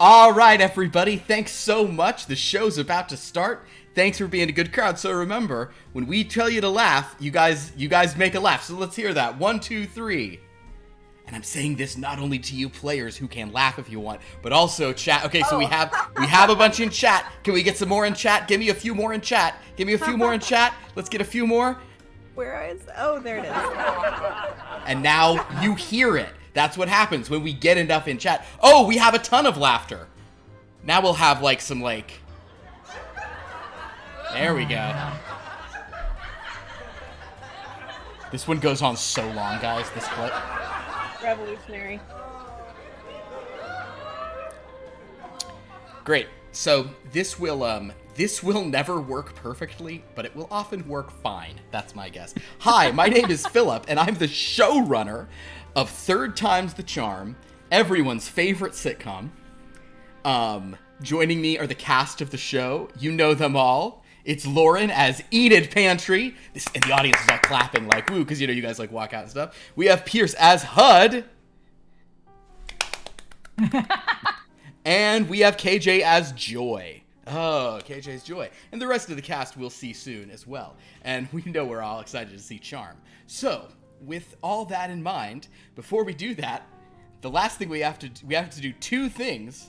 All right, everybody. Thanks so much. The show's about to start. Thanks for being a good crowd. So remember, when we tell you to laugh, you guys make a laugh. So let's hear that. 1, 2, 3. And I'm saying this not only to you players who can laugh if you want, but also chat. Okay, so we have a bunch in chat. Can we get some more in chat? Give me a few more in chat. Give me a few more in chat. Let's get a few more. Where is? Oh, there it is. And now you hear it. That's what happens when we get enough in chat. Oh, we have a ton of laughter. Now we'll have some There we go. This one goes on so long, guys, this clip. Revolutionary. Great. So this will never work perfectly, but it will often work fine. That's my guess. Hi, my name is Philip, and I'm the showrunner of Third Time's the Charm, everyone's favorite sitcom. Joining me are the cast of the show. You know them all. It's Lauren as Enid Pantry. And the audience is all clapping like, woo, because, you guys walk out and stuff. We have Pierce as HUD. And we have KJ as Joy. Oh, KJ's Joy. And the rest of the cast we'll see soon as well. And we know we're all excited to see Charm. So, with all that in mind, before we do that, the last thing we have to do two things.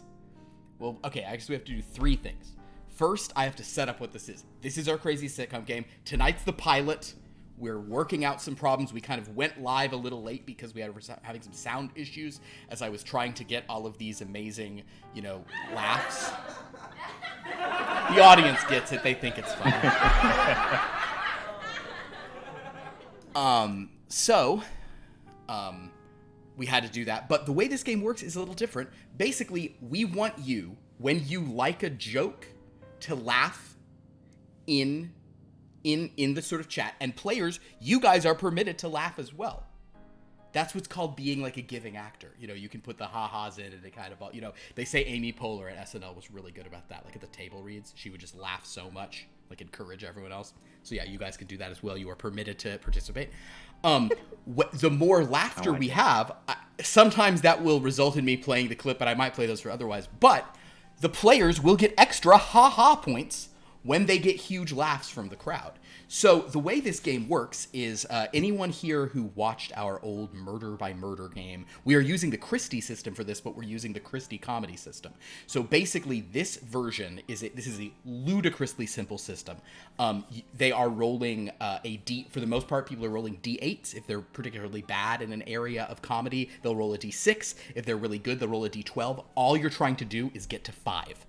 Well, okay, I guess we have to do three things. First, I have to set up what this is. This is our crazy sitcom game. Tonight's the pilot. We're working out some problems. We kind of went live a little late because we were having some sound issues as I was trying to get all of these amazing, laughs. The audience gets it. They think it's funny. We had to do that. But the way this game works is a little different. Basically, we want you, when you like a joke, to laugh in the sort of chat. And players, you guys are permitted to laugh as well. That's what's called being like a giving actor. You can put the ha-has in and it kind of, they say Amy Poehler at SNL was really good about that. Like at the table reads, she would just laugh so much, encourage everyone else. So yeah, you guys can do that as well. You are permitted to participate. The more laughter we have, sometimes that will result in me playing the clip, but I might play those for otherwise. But the players will get extra ha-ha points when they get huge laughs from the crowd. So the way this game works is anyone here who watched our old Murder by Murder game, we are using the Christie system for this, but we're using the Christie comedy system. So basically this version this is a ludicrously simple system. They are rolling for the most part, people are rolling D8s. If they're particularly bad in an area of comedy, they'll roll a D6. If they're really good, they'll roll a D12. All you're trying to do is get to 5.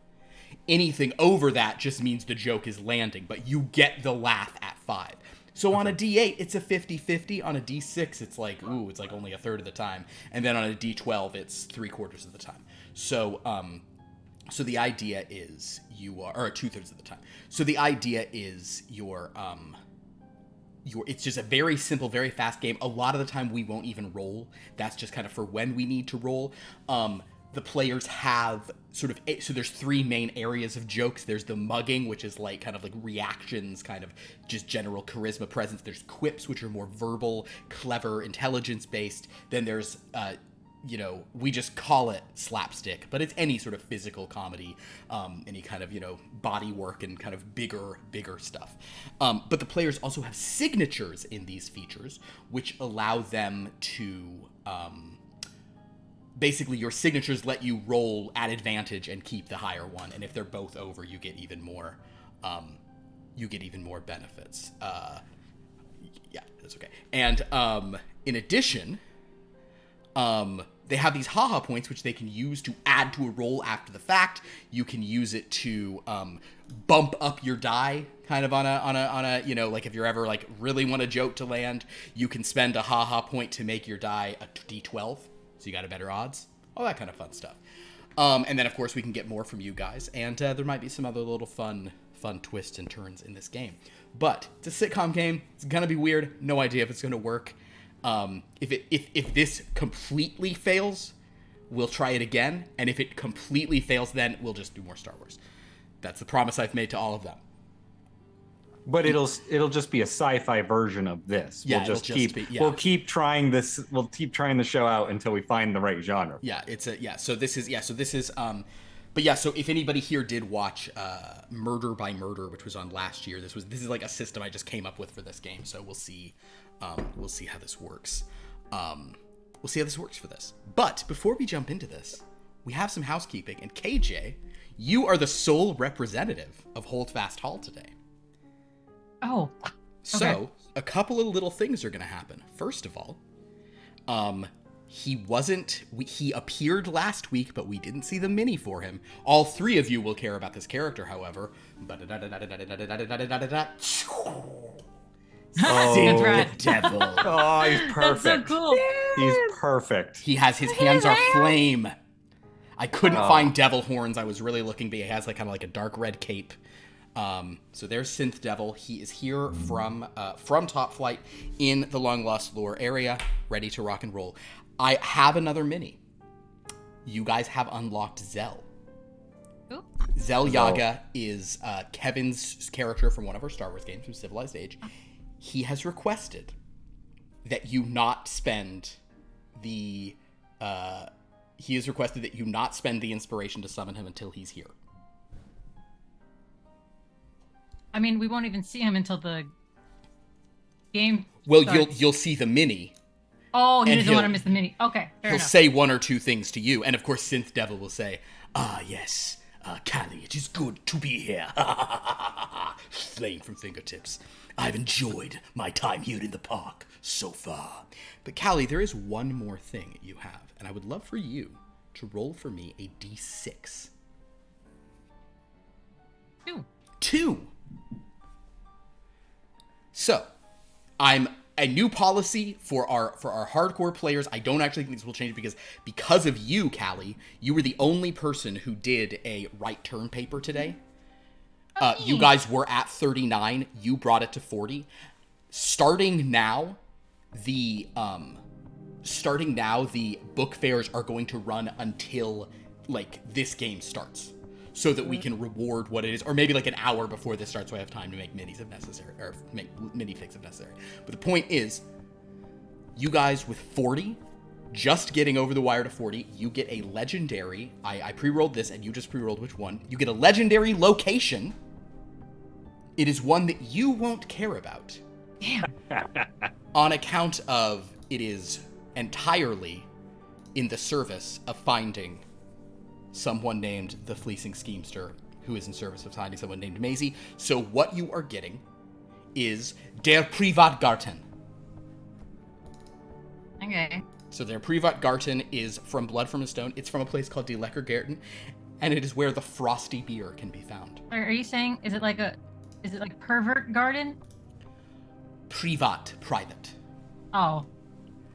Anything over that just means the joke is landing, but you get the laugh at 5. So on a D8, it's a 50-50. On a D6, it's it's only a third of the time. And then on a D12, it's 3/4 of the time. So the idea is or 2/3 of the time. So the idea is it's just a very simple, very fast game. A lot of the time we won't even roll. That's just kind of for when we need to roll. The players have so there's 3 main areas of jokes. There's the mugging, which is kind of reactions, kind of just general charisma presence. There's quips, which are more verbal, clever, intelligence-based. Then there's, we just call it slapstick, but it's any sort of physical comedy, any kind of, body work and kind of bigger stuff. But the players also have signatures in these features, which allow them to... basically, your signatures let you roll at advantage and keep the higher one, and if they're both over, you get even more. Benefits. Yeah, that's okay. And in addition, they have these haha points, which they can use to add to a roll after the fact. You can use it to bump up your die, kind of on a if you're ever really want a joke to land, you can spend a haha point to make your die a D12. So you got a better odds, all that kind of fun stuff. And then, of course, we can get more from you guys, and there might be some other little fun twists and turns in this game. But it's a sitcom game. It's gonna be weird. No idea if it's gonna work. If this completely fails, we'll try it again. And if it completely fails, then we'll just do more Star Wars. That's the promise I've made to all of them. But it'll just be a sci-fi version of this. Yeah, we'll keep trying this. We'll keep trying the show out until we find the right genre. Yeah, So this is But yeah, so if anybody here did watch Murder by Murder, which was on last year, this is like a system I just came up with for this game. So we'll see how this works. We'll see how this works for this. But before we jump into this, we have some housekeeping. And KJ, you are the sole representative of Holdfast Hall today. Oh. So Okay. a couple of little things are going to happen. First of all, he appeared last week, but we didn't see the mini for him. All three of you will care about this character, however. That's right. Devil. Oh, he's perfect. That's so cool. He's perfect. He has his hands are flame. I couldn't find devil horns. I was really looking, but he has like kind of like a dark red cape. So there's Synth Devil. He is here from Top Flight in the Long Lost Lore area, ready to rock and roll. I have another mini. You guys have unlocked Zell. Ooh. Zell Yaga is Kevin's character from one of our Star Wars games from Civilized Age. He has requested that you not spend the inspiration to summon him until he's here. I mean, we won't even see him until the game Well, starts. you'll see the mini. Oh, he and doesn't want to he'll- miss the mini. Okay, fair He'll enough. say one or two things to you, and of course Synth Devil will say, yes, Callie, it is good to be here. Flame from fingertips. I've enjoyed my time here in the park so far. But Callie, there is one more thing you have, and I would love for you to roll for me a d6. Ooh. 2. So, I'm a new policy for our hardcore players. I don't actually think this will change because of you, Callie. You were the only person who did a right turn paper today. You guys were at 39. You brought it to 40. Starting now, the book fairs are going to run until like this game starts, so that we can reward what it is, or maybe like an hour before this starts, so I have time to make minis if necessary, or make minifigs if necessary. But the point is, you guys with 40, just getting over the wire to 40, you get a legendary. I pre-rolled this, and you just pre-rolled which one. You get a legendary location. It is one that you won't care about. Damn. On account of it is entirely in the service of finding someone named the Fleecing Schemester, who is in service of finding someone named Maisie. So what you are getting is Der Privatgarten. Okay. So their Privatgarten is from Blood from a Stone. It's from a place called Die Leckergarten, and it is where the frosty beer can be found. Are you saying, is it like pervert garden? Privat, private. Oh,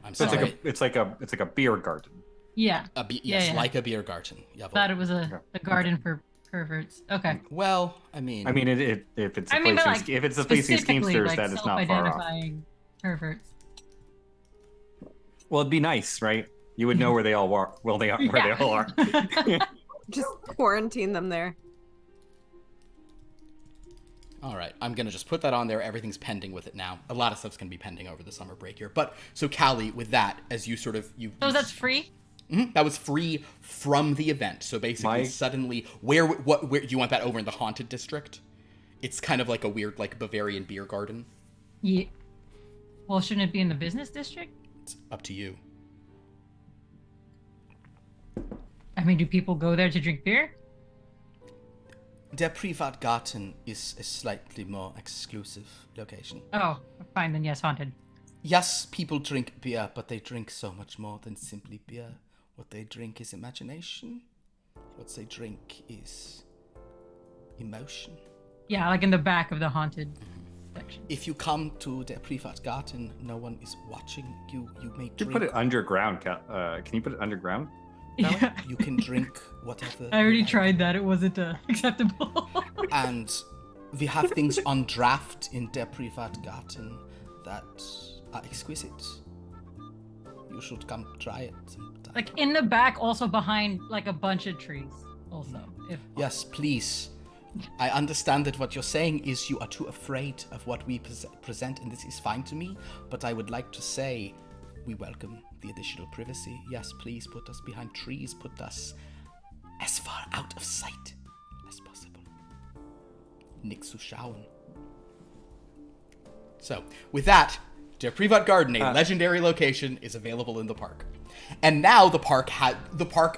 I'm So sorry. it's like a beer garden. yeah. Yes, yeah. like a beer garden. Yeah, Thought it was a garden for perverts. Okay. well, I mean, if it's I mean, but, like, if it's the Fleecing specifically, Schemesters, like, that is not far off. self-identifying perverts. Well, it'd be nice, right? You would know where they all are. Well, they are where they all are. Just quarantine them there. all right, I'm going to just put that on there. Everything's pending with it now. A lot of stuff's going to be pending over the summer break here. But, so Callie, with that, as you sort of... So that's free? Mhm, that was free from the event. So basically, suddenly, where do you want that over in the Haunted District? It's kind of like a weird, like, Bavarian beer garden. Yeah. Well, shouldn't it be in the business district? It's up to you. I mean, do people go there to drink beer? Der Privatgarten is a slightly more exclusive location. Oh, fine then. Yes, haunted. Yes, people drink beer, but they drink so much more than simply beer. What they drink is imagination. What they drink is emotion. Yeah, like in the back of the haunted section. If you come to Der Privatgarten, no one is watching you. You may You drink. put it underground. Can you put it underground? Yeah. You can drink whatever. I already you like. tried that. It wasn't acceptable. And we have things on draft in Der Privatgarten that are exquisite. You should come try it sometime. Like in the back, also behind like a bunch of trees. Also, if Yes, please. I understand that what you're saying is you are too afraid of what we present, and this is fine to me, but I would like to say we welcome the additional privacy. Yes, please put us behind trees, put us as far out of sight as possible. Nix zu schauen. So, with that, Der Privat Garden, a legendary location, is available in the park. And now the park,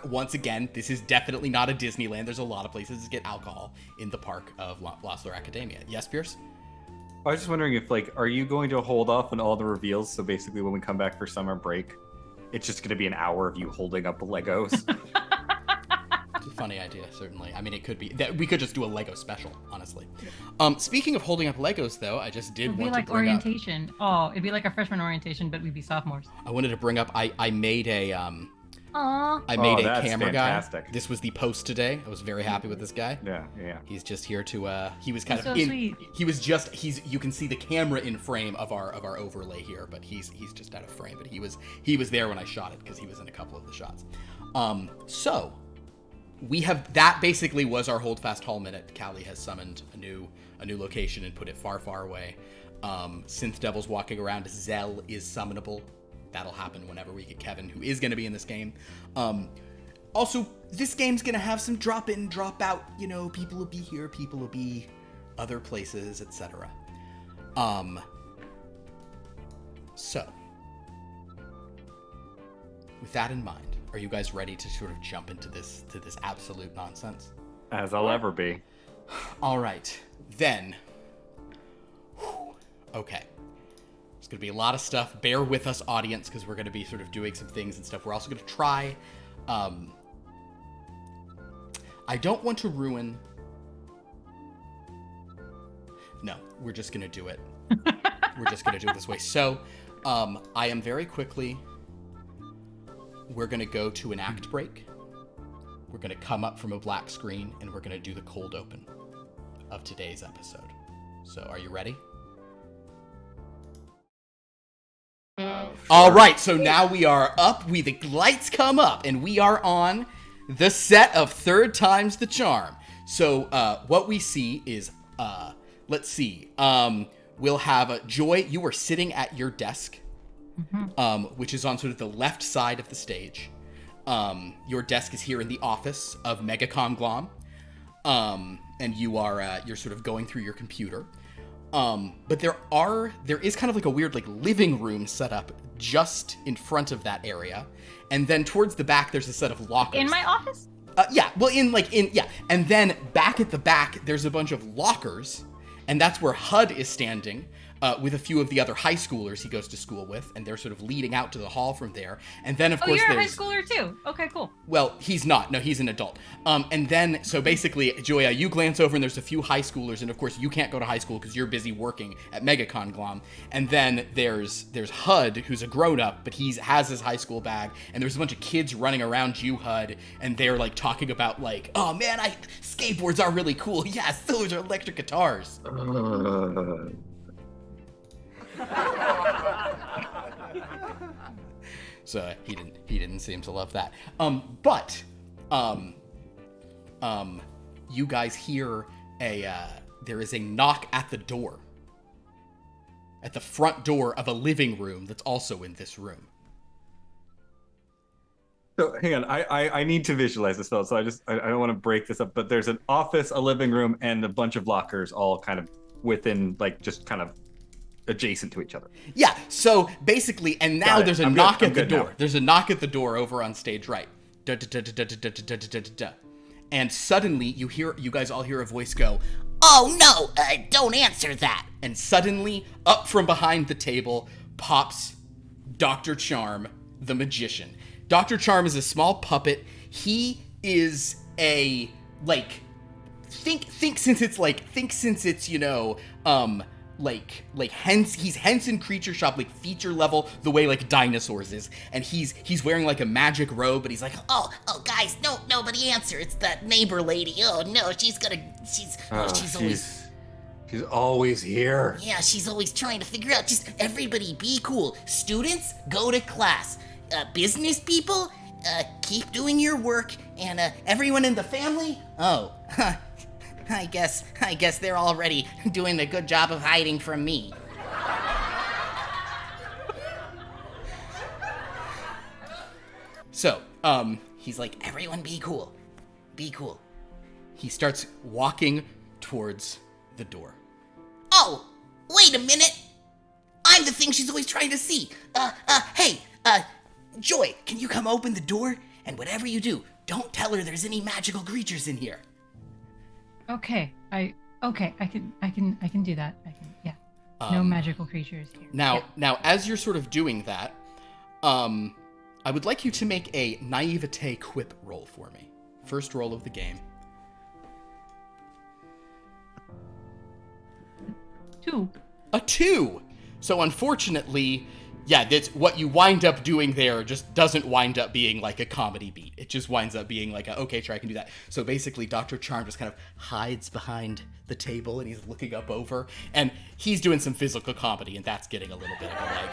once again, this is definitely not a Disneyland. There's a lot of places to get alcohol in the park of Lossler Academia. Yes, Pierce? I was just wondering if, like, are you going to hold off on all the reveals? So basically, when we come back for summer break, it's just going to be an hour of you holding up Legos. It's a funny idea, certainly. I mean, it could be. We could just do a Lego special, honestly. Speaking of holding up Legos, though, I just did want to bring orientation. Oh, it'd be like a freshman orientation, but we'd be sophomores. I wanted to bring up. I made a Aww. I made a camera fantastic. guy. This was the post today. I was very happy with this guy. Yeah. He's just here to. He was kind He's of so in. sweet. He was just. You can see the camera in frame of our overlay here, but he's just out of frame. But he was there when I shot it because he was in a couple of the shots. So we have that basically was our Holdfast Hall minute. Callie has summoned a new location and put it far away. Synth Devil's walking around. Zell is summonable. That'll happen whenever we get Kevin, who is going to be in this game. Also, this game's going to have some drop in, drop out. You know, people will be here, people will be other places, etc. So, with that in mind, are you guys ready to sort of jump into this absolute nonsense? As I'll ever be. All right, then. Okay. There's going to be a lot of stuff. Bear with us, audience, because we're going to be sort of doing some things and stuff. We're also going to try. I don't want to ruin. No, we're just going to do it. We're just going to do it this way. So, I am very quickly. We're going to go to an act break. We're going to come up from a black screen, and we're going to do the cold open of today's episode. So, are you ready? Sure. All right, so now we are up. The lights come up, and we are on the set of Third Time's the Charm. So what we see is, let's see. We'll have Joy. You are sitting at your desk, which is on sort of the left side of the stage. Your desk is here in the office of Megacom Glom, and you're sort of going through your computer. But there is kind of like a weird like living room set up just in front of that area, and then towards the back there's a set of lockers. In my office? Yeah. Well, and then back at the back there's a bunch of lockers, and that's where HUD is standing. With a few of the other high schoolers he goes to school with, and they're sort of leading out to the hall from there. And then, of course, you're a high schooler too. Okay, cool. Well, he's not. No, he's an adult. And then, so basically, Joya, you glance over, and there's a few high schoolers, and of course, you can't go to high school because you're busy working at MegaCon Glom. And then there's HUD, who's a grown-up, but he has his high school bag, and there's a bunch of kids running around you, HUD, and they're like talking about like, oh man, skateboards are really cool. Yes, those are electric guitars. So he didn't seem to love that. But you guys hear there is a knock at the door. At the front door of a living room that's also in this room. So hang on, I need to visualize this though, so I don't want to break this up, but there's an office, a living room, and a bunch of lockers all kind of within, like, just kind of adjacent to each other. Yeah, so basically, and now there's a knock at the door. Now. There's a knock at the door over on stage right. Da, da, da, da, da, da, da, da, da, da. And suddenly you guys all hear a voice go, "Oh no, don't answer that." And suddenly, up from behind the table pops Dr. Charm, the magician. Dr. Charm is a small puppet. He is a think since it's you know, he's Henson Creature Shop, like feature level, the way like Dinosaurs is, and he's wearing like a magic robe, but he's like, oh guys, nobody answer, it's that neighbor lady. Oh no, she's always here. Yeah, she's always trying to figure out. Just everybody be cool. Students, go to class. Business people, keep doing your work, and everyone in the family, I guess they're already doing a good job of hiding from me. So, He's like, everyone be cool. Be cool. he starts walking towards the door. Oh, wait a minute. I'm the thing she's always trying to see. Hey, Joy, can you come open the door? And whatever you do, don't tell her there's any magical creatures in here. Okay, I can do that. Yeah. No magical creatures here. Now, as you're sort of doing that, I would like you to make a naivete quip roll for me. First roll of the game. 2. A 2. So unfortunately, yeah, that's what you wind up doing there just doesn't wind up being like a comedy beat. It just winds up being like, okay, sure, I can do that. So basically, Dr. Charm just kind of hides behind the table and he's looking up over. And he's doing some physical comedy, and that's getting a little bit of a like...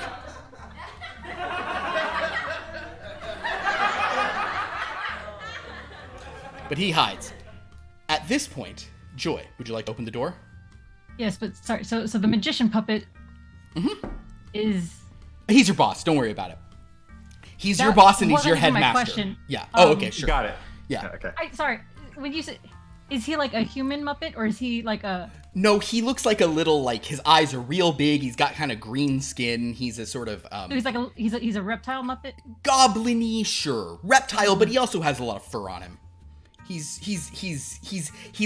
But he hides. At this point, Joy, would you like to open the door? Yes, but sorry. So the magician puppet is. He's your boss. Don't worry about it. He's your boss and he's your wasn't even my headmaster. question. Yeah. Oh, okay, sure. Got it. Yeah. Okay. Sorry. When you say, is he like a human Muppet or is he like a? No, he looks like a little like his eyes are real big. He's got kind of green skin. He's a sort of So he's like he's a reptile Muppet. goblin-y, sure, reptile, but he also has a lot of fur on him. He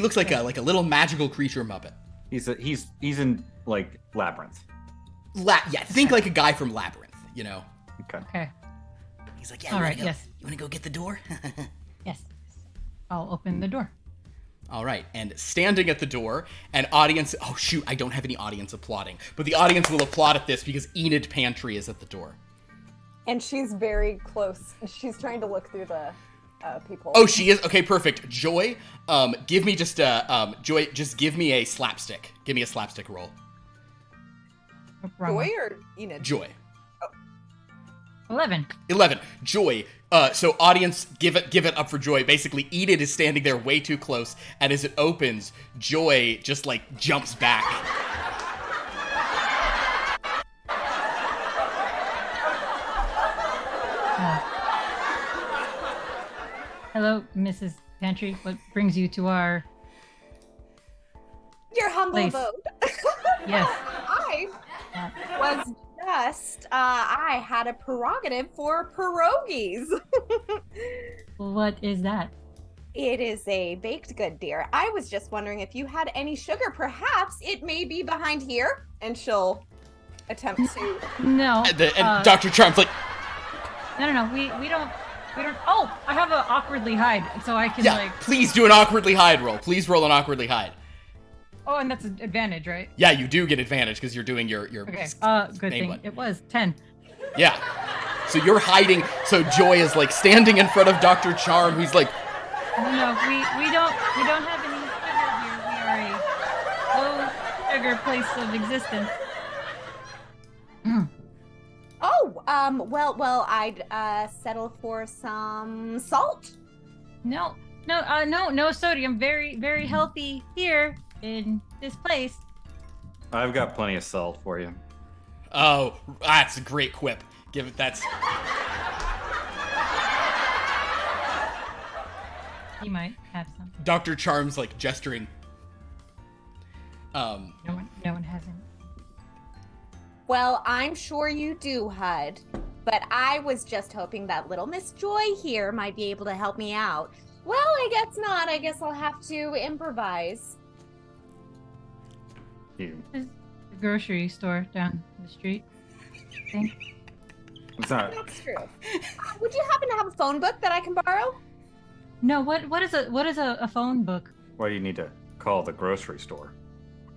looks like a little magical creature Muppet. He's in like Labyrinth. Yeah, think like a guy from Labyrinth, you know. Okay. Okay. He's like, yeah, All right. Yes. You wanna go get the door? Yes. I'll open the door. All right, and standing at the door, an audience... Oh, shoot, I don't have any audience applauding. But the audience will applaud at this because Enid Pantry is at the door. And she's very close. She's trying to look through the people. Oh, she is? Okay, perfect. Joy, give me just Joy, just give me a slapstick. Give me a slapstick roll. Wrong Joy one. or Enid? Joy. 11. 11. Joy. So audience, give it up for Joy. Basically, Enid is standing there way too close, and as it opens, Joy just like jumps back. Hello, Mrs. Pantry. What brings you to our? Your humble Place. abode. Yes. I was just, I had a prerogative for pierogies. What is that? It is a baked good, dear. I was just wondering if you had any sugar. Perhaps it may be behind here. And she'll attempt to. No. And Dr. Charm's like, No. We don't. Oh, I have an awkwardly hide, so I can yeah, like. please do an awkwardly hide roll. Please roll an awkwardly hide. Oh, and that's an advantage, right? Yeah, you do get advantage because you're doing your Okay. Good main thing one. it was 10. Yeah. So you're hiding. So Joy is like standing in front of Dr. Charm, who's like, No, we don't have any sugar here. We are a low sugar place of existence. Oh, well, I'd settle for some salt. No sodium. Very, very healthy here in this place. I've got plenty of salt for you. oh, that's a great quip. Give it, that's... You might have some. Dr. Charm's like gesturing. No one has any. Well, I'm sure you do, Hud. But I was just hoping that little Miss Joy here might be able to help me out. Well, I guess not. I guess I'll have to improvise. You. There's a grocery store down the street. I think. It's not. That's true. Would you happen to have a phone book that I can borrow? No, what is a phone book? Why do you need to call the grocery store?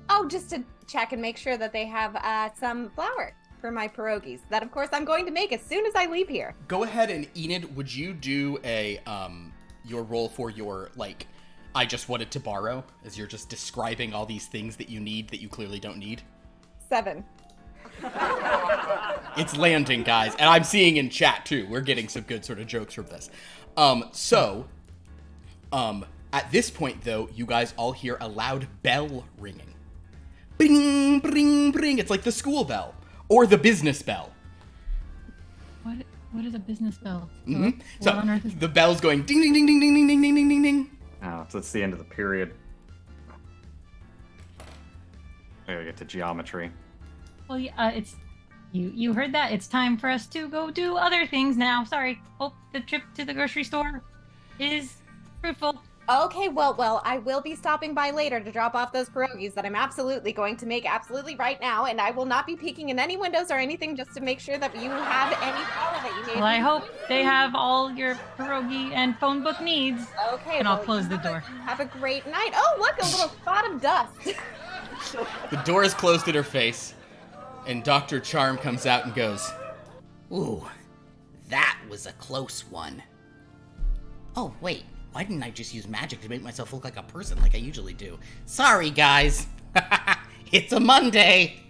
Oh, just to check and make sure that they have some flour for my pierogies. That, of course, I'm going to make as soon as I leave here. Go ahead and Enid, would you do a your roll for your like I just wanted to borrow, as you're just describing all these things that you need that you clearly don't need? 7. It's landing, guys, and I'm seeing in chat too. We're getting some good sort of jokes from this. At this point though, you guys all hear a loud bell ringing. Bing, bring, bring. It's like the school bell or the business bell. What is a business bell? Mm-hmm. What on earth is The bell's going ding, ding, ding, ding, ding, ding, ding, ding, ding, ding. Oh, So it's the end of the period. I gotta get to geometry. Well, it's you heard that. It's time for us to go do other things now. Sorry. Hope the trip to the grocery store is fruitful. Okay, well, I will be stopping by later to drop off those pierogies that I'm absolutely going to make absolutely right now, and I will not be peeking in any windows or anything just to make sure that you have any flour that you need. Well, I hope they have all your pierogi and phone book needs. Okay, And I'll close the door. Have a great night. Oh, look, a little spot of dust. The door is closed in her face, and Dr. Charm comes out and goes, Ooh, that was a close one. Oh, wait. Why didn't I just use magic to make myself look like a person like I usually do? Sorry, guys. It's a Monday.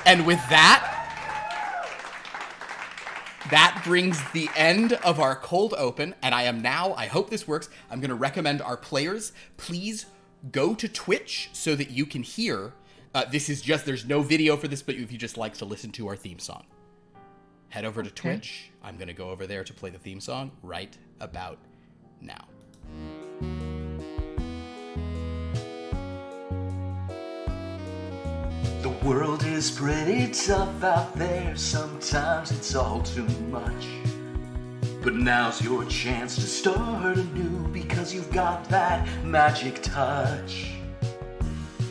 and with that brings the end of our cold open, and I hope this works, I'm going to recommend our players, please go to Twitch so that you can hear, there's no video for this, but if you just like to listen to our theme song. Head over to Twitch. I'm going to go over there to play the theme song right about now. The world is pretty tough out there, sometimes it's all too much. But now's your chance to start anew, because you've got that magic touch.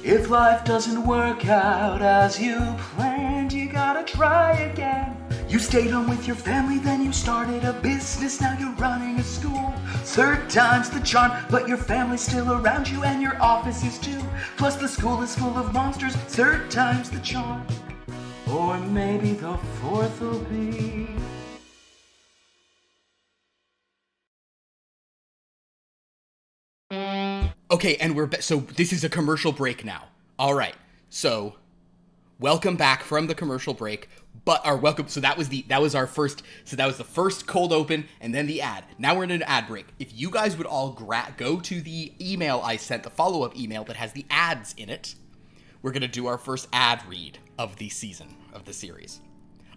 If life doesn't work out as you planned, you gotta try again. You stayed home with your family, then you started a business, now you're running a school. Third time's the charm, but your family's still around you, and your office is too. Plus the school is full of monsters, third time's the charm. Or maybe the fourth will be... Okay, and so this is a commercial break now. All right, so welcome back from the commercial break. But so that was the first cold open and then the ad. Now we're in an ad break. If you guys would all go to the email I sent, the follow-up email that has the ads in it, we're gonna do our first ad read of the season of the series.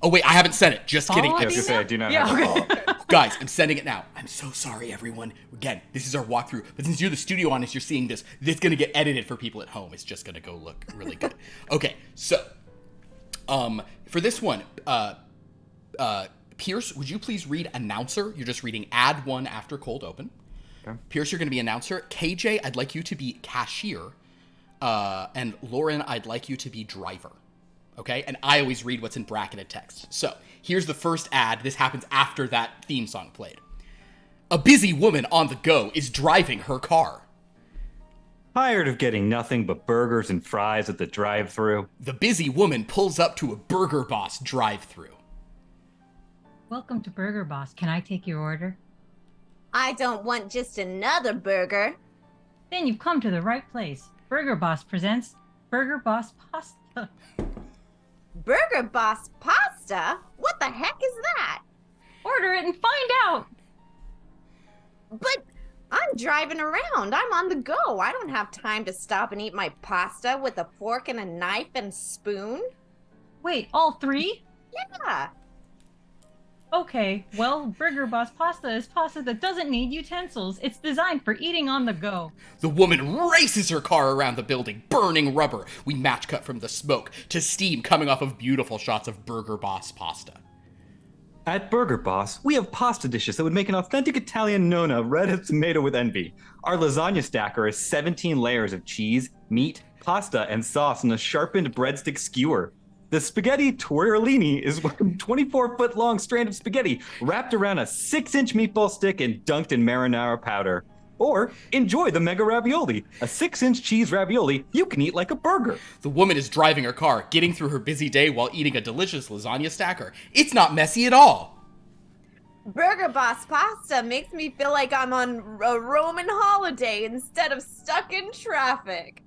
Oh wait, I haven't sent it. Just kidding. I was gonna say, I do not have a follow-up. Guys, I'm sending it now. I'm so sorry, everyone. Again, this is our walkthrough. But since you're the studio honest, you're seeing this. This is gonna get edited for people at home. It's just gonna go look really good. Okay, so for this one, Pierce, would you please read announcer? You're just reading ad 1 after cold open. Okay. Pierce, you're going to be announcer. KJ, I'd like you to be cashier. And Lauren, I'd like you to be driver. Okay? And I always read what's in bracketed text. So here's the first ad. This happens after that theme song played. A busy woman on the go is driving her car. Tired of getting nothing but burgers and fries at the drive-thru? The busy woman pulls up to a Burger Boss drive-thru. Welcome to Burger Boss. Can I take your order? I don't want just another burger. Then you've come to the right place. Burger Boss presents Burger Boss Pasta. Burger Boss pasta? What the heck is that? Order it and find out. But I'm driving around. I'm on the go. I don't have time to stop and eat my pasta with a fork and a knife and spoon. Wait, all 3? Yeah. Okay, well, Burger Boss Pasta is pasta that doesn't need utensils. It's designed for eating on the go. The woman races her car around the building, burning rubber. We match cut from the smoke to steam coming off of beautiful shots of Burger Boss pasta. At Burger Boss, we have pasta dishes that would make an authentic Italian nonna red as tomato with envy. Our lasagna stacker is 17 layers of cheese, meat, pasta, and sauce on a sharpened breadstick skewer. The spaghetti tortellini is one 24-foot-long strand of spaghetti wrapped around a 6-inch meatball stick and dunked in marinara powder. Or enjoy the mega ravioli, a 6-inch cheese ravioli you can eat like a burger. The woman is driving her car, getting through her busy day while eating a delicious lasagna stacker. It's not messy at all. Burger Boss pasta makes me feel like I'm on a Roman holiday instead of stuck in traffic.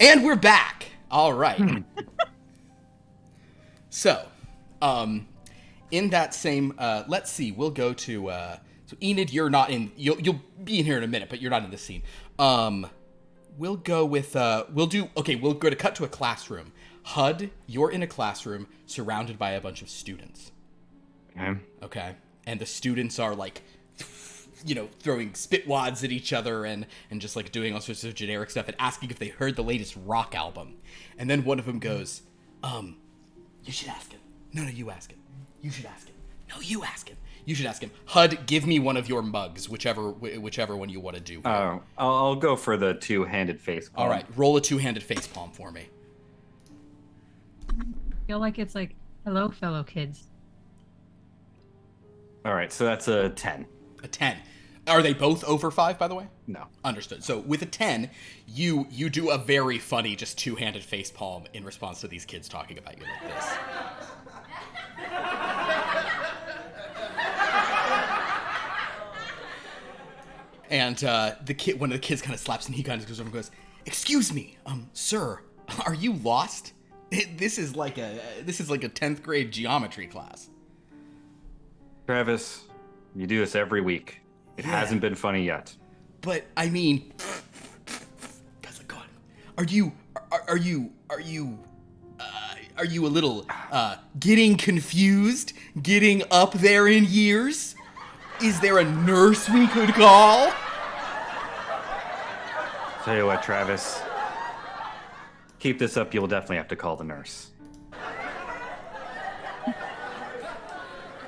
And we're back. All right. So, in that same, let's see, we'll go to, so Enid, you're not in, you'll be in here in a minute, but you're not in this scene. we'll go with we'll go to cut to a classroom. HUD, you're in a classroom surrounded by a bunch of students. Okay. And the students are like, throwing spit wads at each other and just like doing all sorts of generic stuff and asking if they heard the latest rock album. And then one of them goes, you should ask him. No, you ask him. You should ask him. No, you ask him. You should ask him. HUD, give me one of your mugs, whichever one you want to do. I'll go for the two-handed face palm. All right, roll a two-handed face palm for me. I feel like it's like, hello, fellow kids. All right, so that's a 10. A 10. Are they both over 5, by the way? No. Understood. So with a 10, you do a very funny just two-handed face palm in response to these kids talking about you like this. And one of the kids kind of slaps and he kind of goes over and goes, "Excuse me, sir, are you lost? This is like a 10th grade geometry class." Travis, you do this every week. It hasn't been funny yet. But I mean, guys, like, God, are you a little getting confused, getting up there in years? Is there a nurse we could call? Tell you what, Travis. Keep this up, you'll definitely have to call the nurse.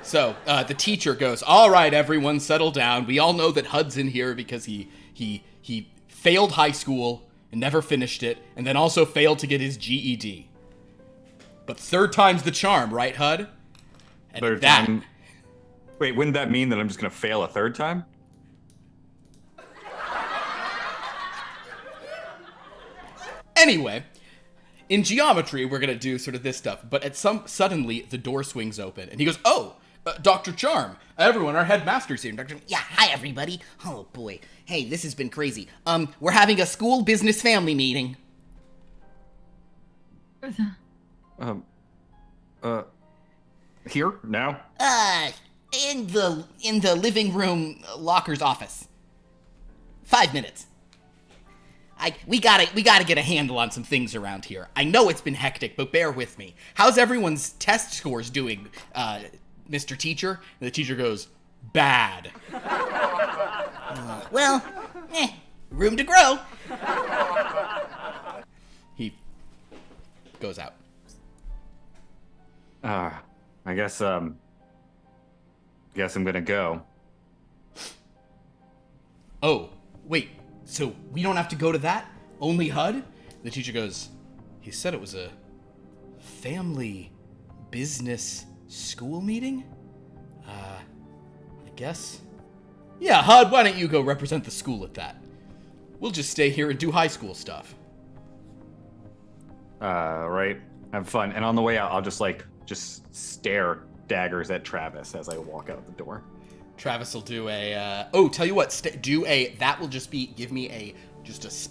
So the teacher goes, "All right, everyone, settle down. We all know that HUD's in here because he failed high school and never finished it, and then also failed to get his GED. But third time's the charm, right, HUD?" And Third that, time. Wait, wouldn't that mean that I'm just gonna fail a third time? Anyway, in geometry, we're gonna do sort of this stuff. But suddenly the door swings open, and he goes, "Oh, Dr. Charm, everyone, our headmaster's here." Dr. Yeah, hi everybody. Oh boy. Hey, this has been crazy. We're having a school business family meeting. Here? Now? In the living room locker's office. 5 minutes. We gotta get a handle on some things around here. I know it's been hectic, but bear with me. How's everyone's test scores doing, Mr. Teacher? And the teacher goes, "Bad." Room to grow. He goes out. I guess I'm gonna go. "Oh, wait, so we don't have to go to that? Only HUD?" The teacher goes, "He said it was a family business school meeting? I guess. Yeah, HUD, why don't you go represent the school at that? We'll just stay here and do high school stuff." Right. Have fun. And on the way out, I'll just stare daggers at Travis as I walk out the door. Travis will do tell you what, that will just be, give me a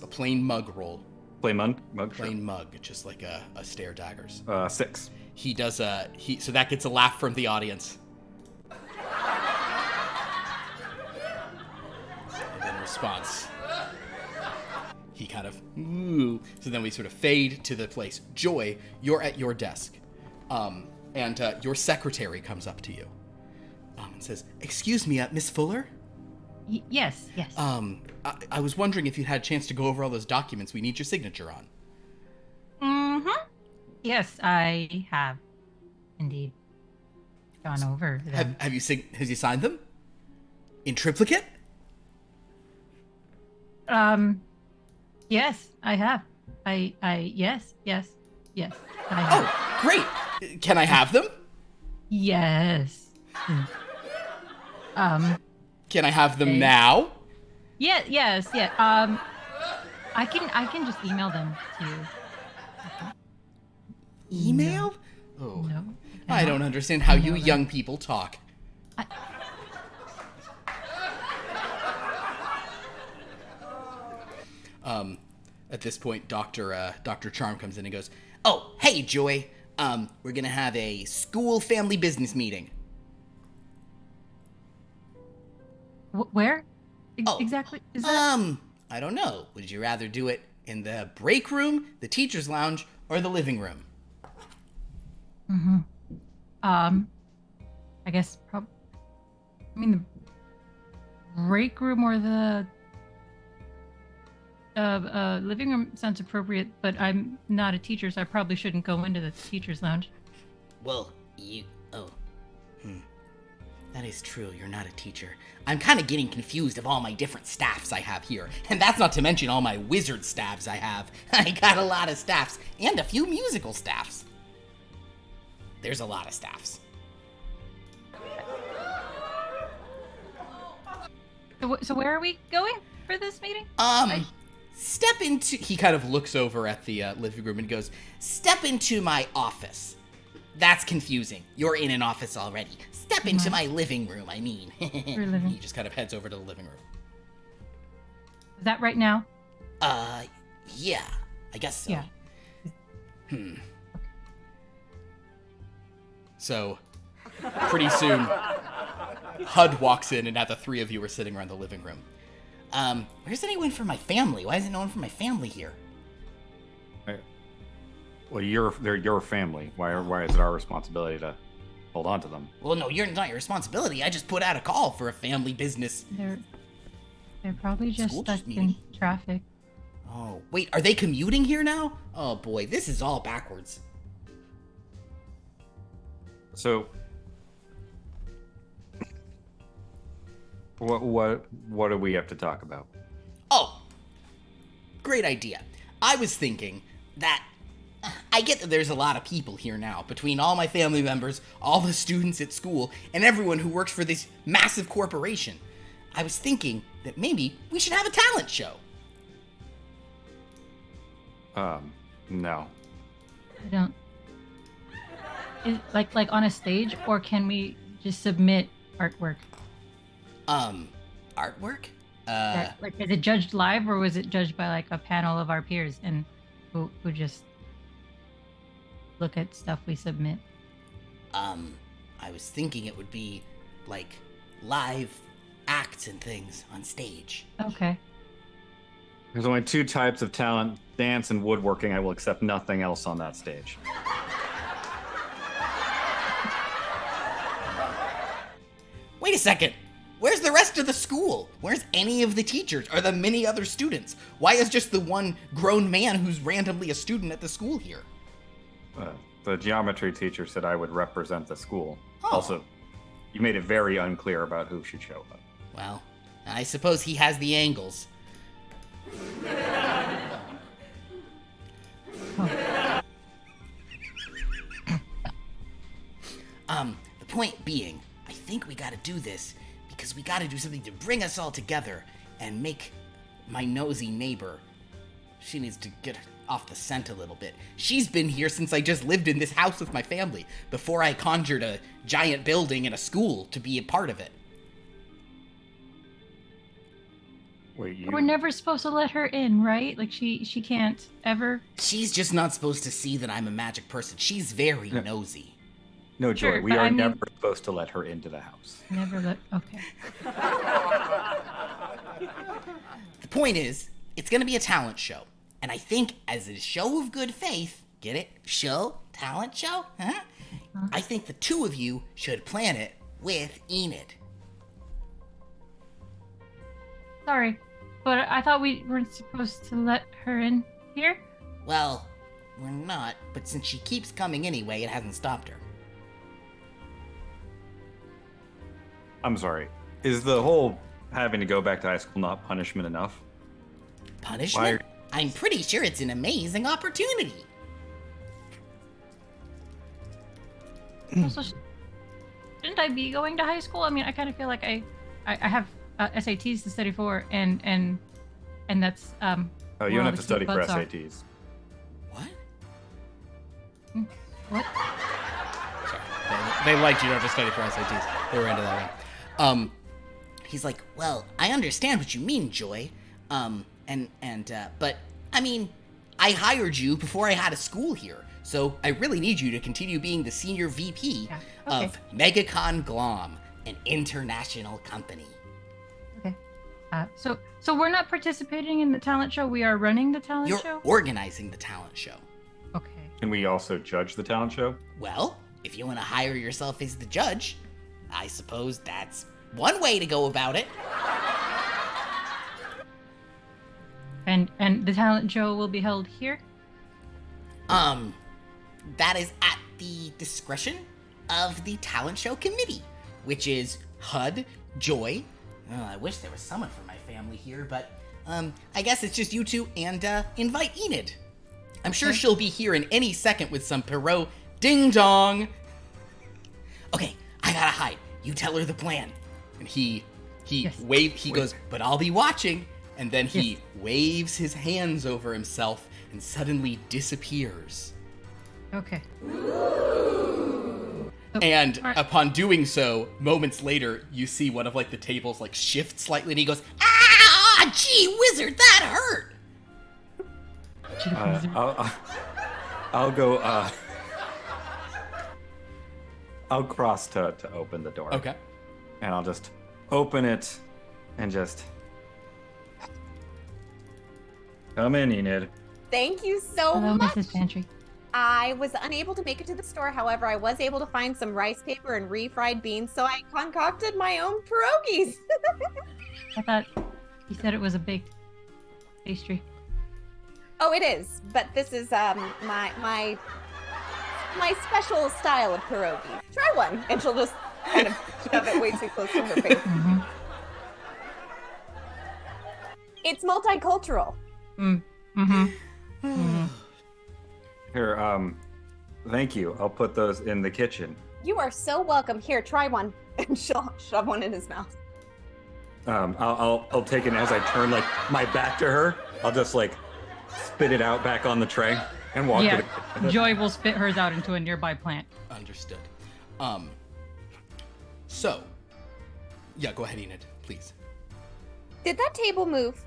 plain mug roll. Plain mug? Plain mug, just like a stare daggers. 6. He does, so that gets a laugh from the audience. And in response, he kind of, ooh. So then we sort of fade to the place. Joy, you're at your desk. And your secretary comes up to you. And says, "Excuse me, Miss Fuller?" Yes. I was wondering if you had a chance to go over all those documents we need your signature on. Mm-hmm. Yes, I have indeed gone over them. Have you signed them? In triplicate? Yes, I have. Yes, I have. Oh, great. Can I have them? Yes. Can I have them Okay. now? Yes. I can just email them to you. Email? Oh, No. I don't understand how you young people talk. At this point, Dr. Charm comes in and goes, Oh, hey Joy. We're gonna have a school family business meeting. Where? Oh, Exactly? Is that? I don't know. Would you rather do it in the break room, the teacher's lounge, or the living room? I guess the break room or the living room sounds appropriate, but I'm not a teacher, so I probably shouldn't go into the teacher's lounge. Well, That is true, you're not a teacher. I'm kind of getting confused of all my different staffs I have here. And that's not to mention all my wizard staffs I have. I got a lot of staffs, and a few musical staffs. There's a lot of staffs. So where are we going for this meeting? Step into... He kind of looks over at the living room and goes, step into my office. That's confusing. You're in an office already. Step into my living room, I mean. Your living. He just kind of heads over to the living room. Is that right now? Yeah. I guess so. Yeah. So, pretty soon, HUD walks in, and now the three of you are sitting around the living room. Where's anyone from my family? Why isn't no one from my family here? Well, they're your family. Why is it our responsibility to hold on to them? Well, no, you're not your responsibility. I just put out a call for a family business. They're probably just School stuck just in meeting. traffic. Oh, wait, are they commuting here now? Oh boy, this is all backwards. So, what do we have to talk about? Oh, great idea. I was thinking that I get that there's a lot of people here now, between all my family members, all the students at school, and everyone who works for this massive corporation. I was thinking that maybe we should have a talent show. No. I don't. Is like on a stage, or can we just submit artwork? Artwork? Like, is it judged live, or was it judged by like a panel of our peers and who just look at stuff we submit? I was thinking it would be like live acts and things on stage. Okay. There's only two types of talent: dance and woodworking. I will accept nothing else on that stage. Wait a second. Where's the rest of the school? Where's any of the teachers or the many other students? Why is just the one grown man who's randomly a student at the school here? The geometry teacher said I would represent the school. Oh. Also, you made it very unclear about who should show up. Well, I suppose he has the angles. The point being, I think we gotta do this because we gotta do something to bring us all together and make my nosy neighbor. She needs to get off the scent a little bit. She's been here since I just lived in this house with my family, before I conjured a giant building and a school to be a part of it. Wait, We're never supposed to let her in, right? Like she can't ever. She's just not supposed to see that I'm a magic person. She's very nosy. No, Joy, Sure, we but are I mean- never supposed to let her into the house. Never let. Okay. The point is, it's gonna be a talent show. And I think as a show of good faith, get it? Show? Talent show? Huh? I think the two of you should plan it with Enid. Sorry, but I thought we weren't supposed to let her in here. Well, we're not, but since she keeps coming anyway, it hasn't stopped her. I'm sorry. Is the whole having to go back to high school not punishment enough? Punishment? I'm pretty sure it's an amazing opportunity. Also, shouldn't I be going to high school? I mean, I kind of feel like I have SATs to study for, and that's Oh, where you don't all have the to study for votes are. SATs. What? What? Sorry. They liked you don't have to study for SATs. They were into that one. He's like, well, I understand what you mean, Joy. But, I mean, I hired you before I had a school here, so I really need you to continue being the senior VP okay. of MegaCon Glom, an international company. Okay. So we're not participating in the talent show. We are running the talent You're show. organizing the talent show. Okay. Can we also judge the talent show? Well, if you want to hire yourself as the judge, I suppose that's one way to go about it. And the talent show will be held here. That is at the discretion of the talent show committee, which is HUD, Joy. Oh, I wish there was someone from my family here, but I guess it's just you two and invite Enid. I'm sure she'll be here in any second with some Perot ding dong. Okay, I gotta hide. You tell her the plan. And he goes, but I'll be watching. And then he waves his hands over himself and suddenly disappears. Okay. And Alright. upon doing so, moments later, you see one of like the tables like shift slightly, and he goes, "Ah, gee, wizard, that hurt." I'll go. I'll cross to open the door. Okay. And I'll just open it and just come in, Enid. Thank you so Hello, much. Mrs. Pantry. I was unable to make it to the store. However, I was able to find some rice paper and refried beans, so I concocted my own pierogies. I thought you said it was a baked pastry. Oh, it is, but this is my special style of pierogi. Try one, and she'll just kind of shove it way too close to her face. Mm-hmm. It's multicultural. Here, thank you. I'll put those in the kitchen. You are so welcome. Here, try one, and she'll shove one in his mouth. I'll take it as I turn like my back to her. I'll just like spit it out back on the tray and walk Yeah, it. Joy will spit hers out into a nearby plant. Understood. So, yeah, go ahead, Enid, please. Did that table move?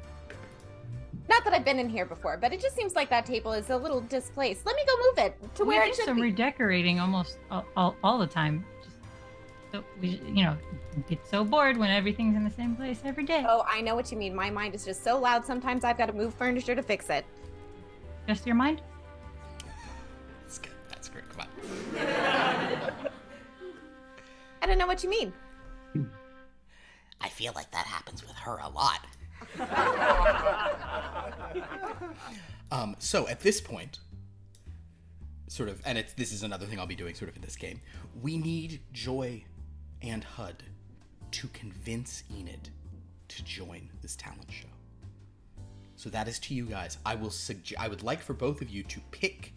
Not that I've been in here before, but it just seems like that table is a little displaced. Let me go move it to where We it do should some be. redecorating almost all the time. Just, so we, get so bored when everything's in the same place every day. Oh, I know what you mean. My mind is just so loud. Sometimes I've got to move furniture to fix it. Just your mind? That's good. That's great. Come on. I don't know what you mean. I feel like that happens with her a lot. So at this point, sort of, and this is another thing I'll be doing sort of in this game. We need Joy and HUD to convince Enid to join this talent show. So that is to you guys. I would like for both of you to pick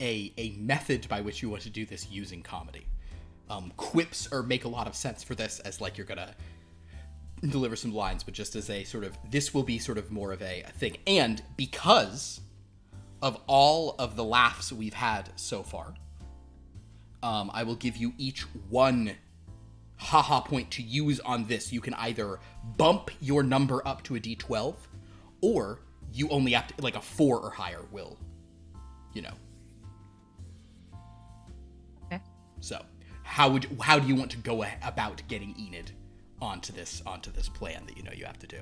a method by which you want to do this using comedy. Quips make a lot of sense for this, as like you're gonna deliver some lines, but just as a sort of, this will be sort of more of a thing. And because of all of the laughs we've had so far, I will give you each one haha point to use on this. You can either bump your number up to a D12, or you only have to, like a 4 or higher will, Okay. So, how do you want to go about getting Enid onto this plan that you have to do?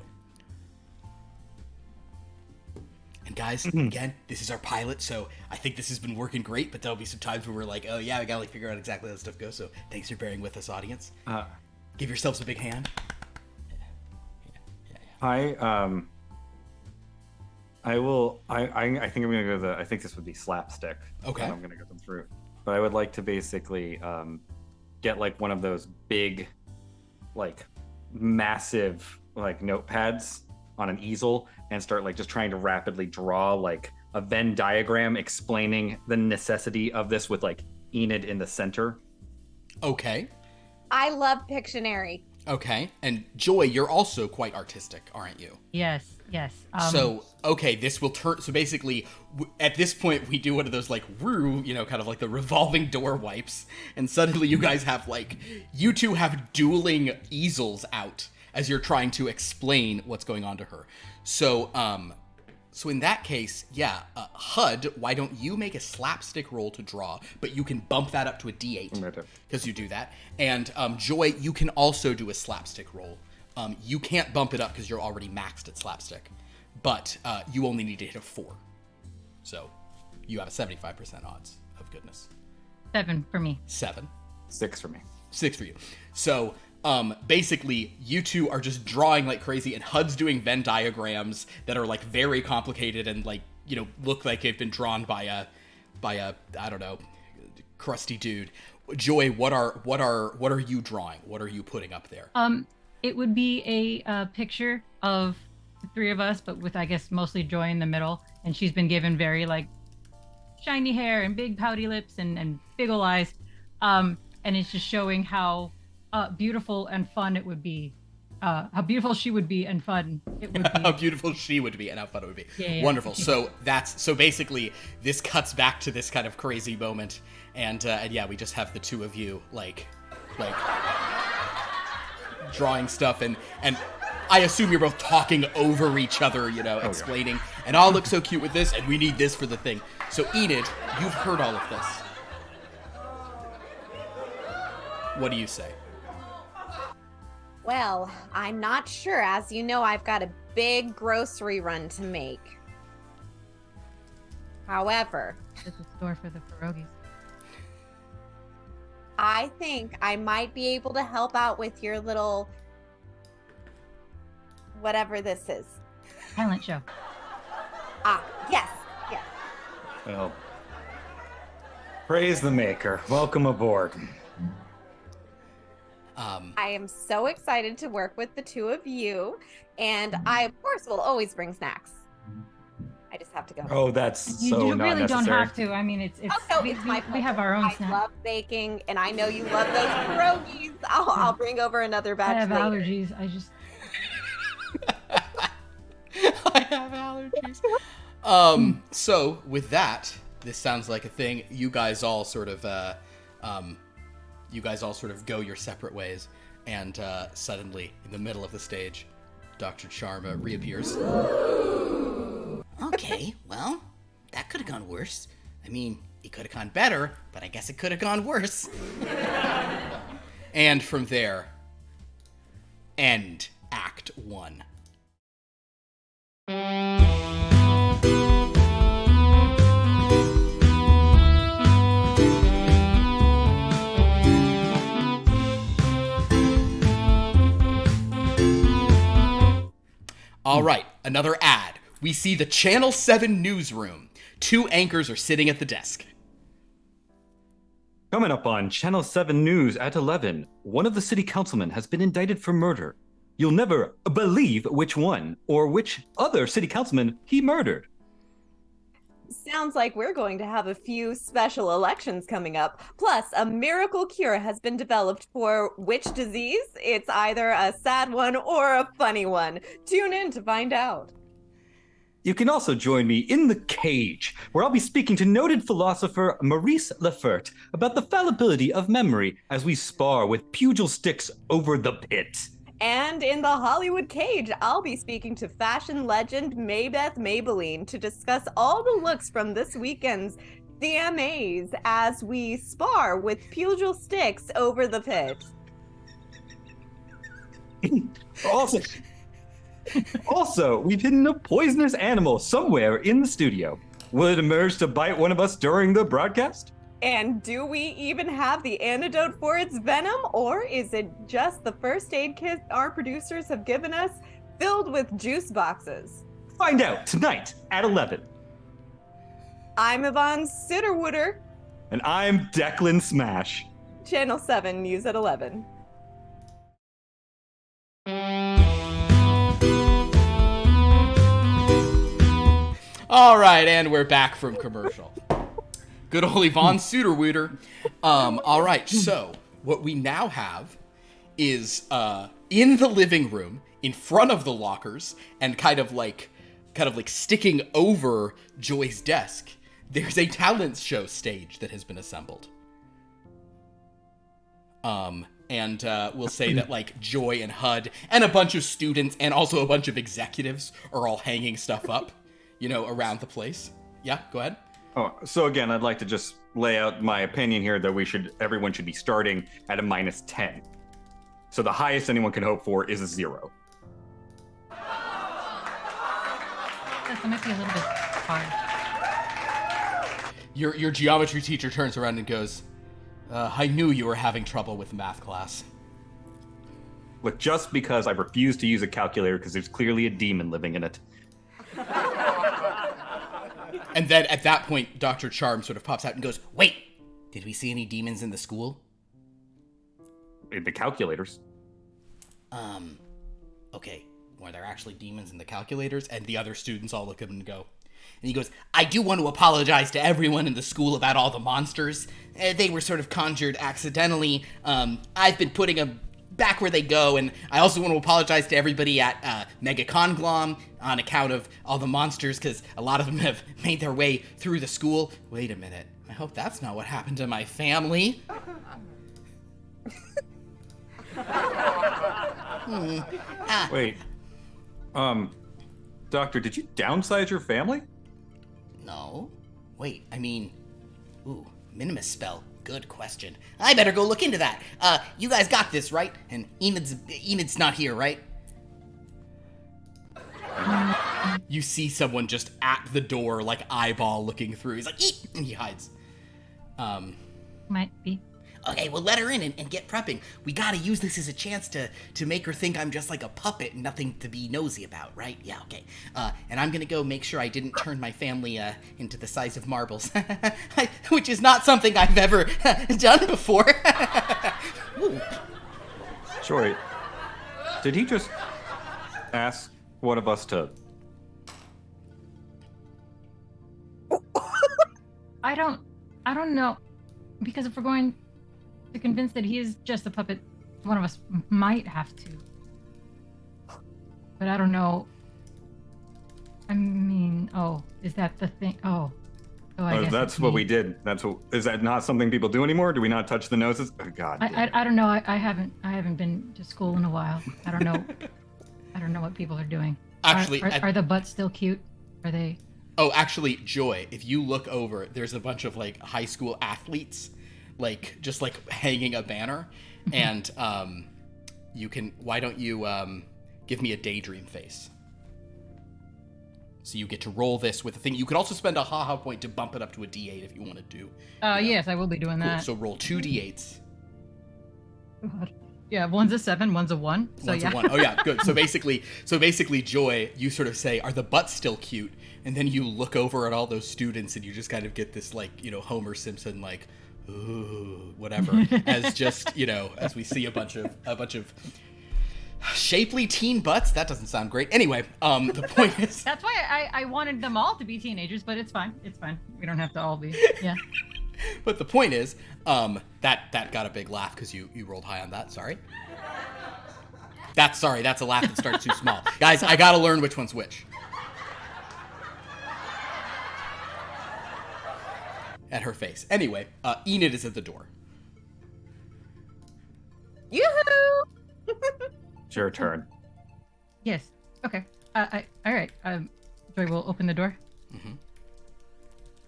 And guys, again, this is our pilot, so I think this has been working great, but there'll be some times where we're like, oh yeah, we gotta figure out exactly how this stuff goes, so thanks for bearing with us, audience. Give yourselves a big hand. I think I'm gonna go I think this would be slapstick. Okay. I'm gonna get them through. But I would like to basically get like one of those big, like massive like notepads on an easel and start like just trying to rapidly draw like a Venn diagram explaining the necessity of this with like Enid in the center. Okay. I love Pictionary. Okay. And Joy, you're also quite artistic, aren't you? Yes. So, okay, this will turn, so basically, at this point, we do one of those, like, kind of like the revolving door wipes, and suddenly you guys have, like, you two have dueling easels out as you're trying to explain what's going on to her. So, so in that case, yeah, HUD, why don't you make a slapstick roll to draw, but you can bump that up to a D8, because you do that. And Joy, you can also do a slapstick roll. You can't bump it up because you're already maxed at slapstick, but you only need to hit a 4. So you have a 75% odds of goodness. 7 for me. 7. 6 for me. 6 for you. So basically, you two are just drawing like crazy, and HUD's doing Venn diagrams that are like very complicated and like, you know, look like they've been drawn by a I don't know, crusty dude. Joy, what are you drawing? What are you putting up there? It would be a picture of the 3 of us, but with, I guess, mostly Joy in the middle, and she's been given very like shiny hair and big pouty lips and big ol' eyes, and it's just showing how beautiful and fun it would be, how beautiful she would be and fun it would be. How beautiful she would be and how fun it would be. Yeah. Wonderful. So basically this cuts back to this kind of crazy moment, and yeah, we just have the 2 of you like drawing stuff, and I assume you're both talking over each other, you know, explaining, and I'll look so cute with this, and we need this for the thing. So Enid, you've heard all of this. What do you say? Well, I'm not sure. As you know, I've got a big grocery run to make. However, There's a store for the pierogies. I think I might be able to help out with your little whatever this is. Talent show. Yes. Well, praise the maker. Welcome aboard. I am so excited to work with the 2 of you, and I, of course, will always bring snacks. I just have to go. Oh, that's You so do not really necessary. don't have to. I mean, it's Oh, no, we, it's my we have our own I snack. love baking, and I know you love those pierogies. I'll bring over another I batch have later. allergies. I just I have allergies. So with that, this sounds like a thing. You guys all sort of go your separate ways, and suddenly, in the middle of the stage, Dr. Charma reappears. Okay, well, that could have gone worse. I mean, it could have gone better, but I guess it could have gone worse. And from there, end Act 1. All right, another ad. We see the Channel 7 newsroom. 2 anchors are sitting at the desk. Coming up on Channel 7 News at 11, one of the city councilmen has been indicted for murder. You'll never believe which one or which other city councilman he murdered. Sounds like we're going to have a few special elections coming up. Plus, a miracle cure has been developed for which disease? It's either a sad one or a funny one. Tune in to find out. You can also join me in the cage, where I'll be speaking to noted philosopher Maurice Lefert about the fallibility of memory as we spar with pugil sticks over the pit. And in the Hollywood cage, I'll be speaking to fashion legend Maybeth Maybelline to discuss all the looks from this weekend's CMAs as we spar with pugil sticks over the pit. Also, we've hidden a poisonous animal somewhere in the studio. Will it emerge to bite one of us during the broadcast? And do we even have the antidote for its venom, or is it just the first aid kit our producers have given us filled with juice boxes? Find out tonight at 11. I'm Yvonne Sitterwooder, And I'm Declan Smash. Channel 7 News at 11. All right, and we're back from commercial. Good old Yvonne Suterwooder. All right, so what we now have is in the living room, in front of the lockers, and kind of like sticking over Joy's desk, there's a talent show stage that has been assembled. And we'll say that like Joy and HUD and a bunch of students and also a bunch of executives are all hanging stuff up, you know, around the place. Yeah, go ahead. Oh, so again, I'd like to just lay out my opinion here that everyone should be starting at a -10. So the highest anyone can hope for is a 0. That might be a little bit hard. Your geometry teacher turns around and goes, I knew you were having trouble with math class. Look, just because I refuse to use a calculator because there's clearly a demon living in it. And then at that point, Dr. Charm sort of pops out and goes, wait, did we see any demons in the school? In the calculators. Okay, were there actually demons in the calculators? And the other students all look at him and go, and he goes, I do want to apologize to everyone in the school about all the monsters. They were sort of conjured accidentally. I've been putting them back where they go, and I also want to apologize to everybody at Mega Conglom on account of all the monsters, because a lot of them have made their way through the school. Wait a minute. I hope that's not what happened to my family. Wait. Doctor, did you downsize your family? No. Wait, I mean... Ooh, minimus spell. Good question. I better go look into that. You guys got this, right? And Enid's not here, right? You see someone just at the door, like eyeball looking through. He's like, eat! And he hides. Might be. Okay, well, let her in and get prepping. We gotta use this as a chance to make her think I'm just like a puppet and nothing to be nosy about, right? Yeah, okay. And I'm gonna go make sure I didn't turn my family into the size of marbles. Which is not something I've ever done before. Joy, did he just ask one of us to... I don't know. Because if we're going to convince that he is just a puppet, one of us might have to. But I don't know. I mean, is that the thing? I guess that's it's what me. we did. Is that not something people do anymore? Do we not touch the noses? Oh, God. I don't know. I haven't been to school in a while. I don't know. I don't know what people are doing. Actually, are the butts still cute? Are they? Oh, actually, Joy, if you look over, there's a bunch of like high school athletes, like just like hanging a banner, and you can. Why don't you give me a daydream face? So you get to roll this with a thing. You could also spend a haha point to bump it up to a D8 if you wanted to. Yes, I will be doing Cool. that. So roll 2 D8s. Yeah, one's a 7, one's a 1. So One's yeah. a 1. Oh yeah, good. So basically, Joy, you sort of say, "Are the butts still cute?" And then you look over at all those students, and you just kind of get this like, Homer Simpson like, ooh, whatever, as just as we see a bunch of shapely teen butts. That doesn't sound great. Anyway, the point is, That's why I wanted them all to be teenagers, but it's fine. It's fine. We don't have to all be. Yeah. but the point is, that got a big laugh because you rolled high on that. Sorry. That's a laugh that starts too small. Guys, I gotta learn which one's which. At her face. Anyway, Enid is at the door. Yoo-hoo! It's your turn. Yes. Okay. All right. Joy will open the door. Mm-hmm.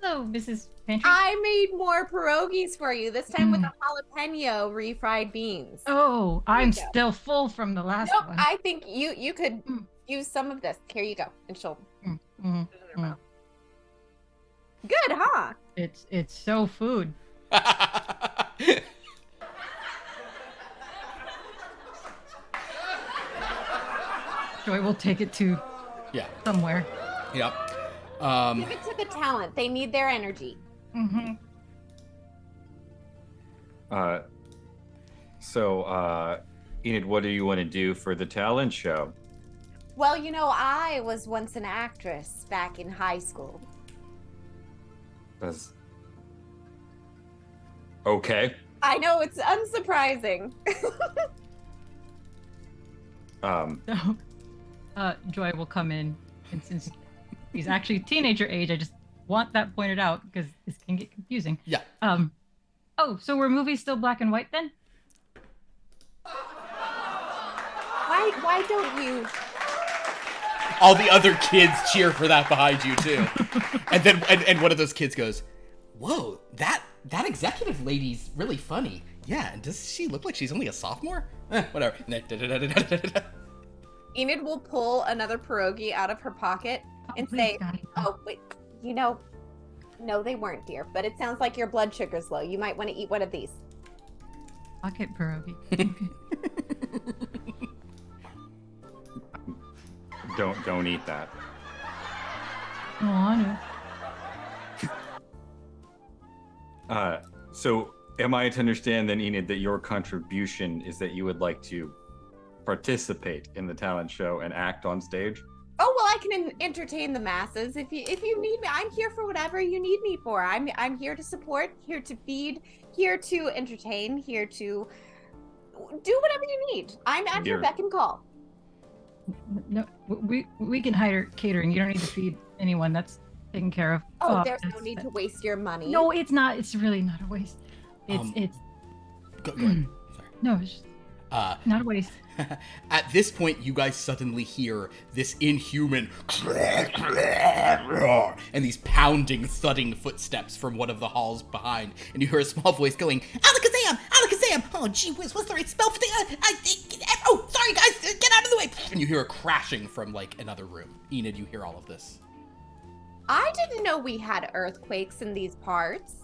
Hello, Mrs. Pantry. I made more pierogies for you, this time with the jalapeno refried beans. Oh, I'm Here you go. still full from the last Nope, one. I think you could use some of this. Here you go. And she'll Good, huh? It's so food. Joy will take it to Yeah. somewhere. Yep. Give it to the talent. They need their energy. Mm-hmm. So, Enid, what do you want to do for the talent show? Well, I was once an actress back in high school. Okay. I know it's unsurprising. So, Joy will come in, and since he's actually teenager age, I just want that pointed out because this can get confusing. Yeah. So were movies still black and white then? Why don't you? All the other kids cheer for that behind you too. And then and one of those kids goes, "Whoa, that executive lady's really funny. Yeah, and does she look like she's only a sophomore? Whatever. Enid will pull another pierogi out of her pocket and please, say, Daddy. "Oh, wait, no, they weren't, dear, but it sounds like your blood sugar's low. You might want to eat one of these." Pocket pierogi. Okay. Don't eat that. Oh, I know. So am I to understand then, Enid, that your contribution is that you would like to participate in the talent show and act on stage? Oh, well, I can entertain the masses. If you need me, I'm here for whatever you need me for. I'm here to support, here to feed, here to entertain, here to do whatever you need. I'm at your beck and call. No, we can hire catering. You don't need to feed anyone. That's taken care of. Oh, there's no need to waste your money. No, it's not. It's really not a waste. It's Go ahead. Sorry. no, it's just not a waste. At this point, you guys suddenly hear this inhuman and these pounding, thudding footsteps from one of the halls behind, and you hear a small voice going, Alakazam! Alakazam! Oh, gee whiz, what's the right spell for the... oh, sorry, guys, get out of the way! and you hear a crashing from, like, another room. Enid, you hear all of this. I didn't know we had earthquakes in these parts.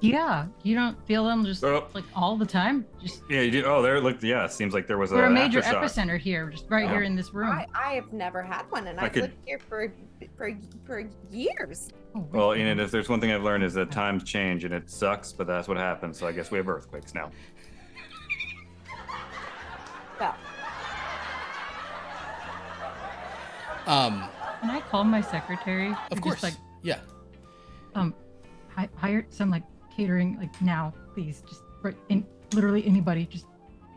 Yeah, you don't feel them just Oh. like all the time. Just Yeah, you do. Oh, there. Look, yeah. Seems like there was we're a an major aftershock. epicenter here, just right here in this room. I have never had one, and I I've could- lived here for years. Oh, Well, Enid, if there's one thing I've learned is that times change and it sucks, but that's what happens. So I guess we have earthquakes now. Well, Can I call my secretary? Of to course. Just, Yeah. hire some like catering like now, please. Just right in literally anybody. Just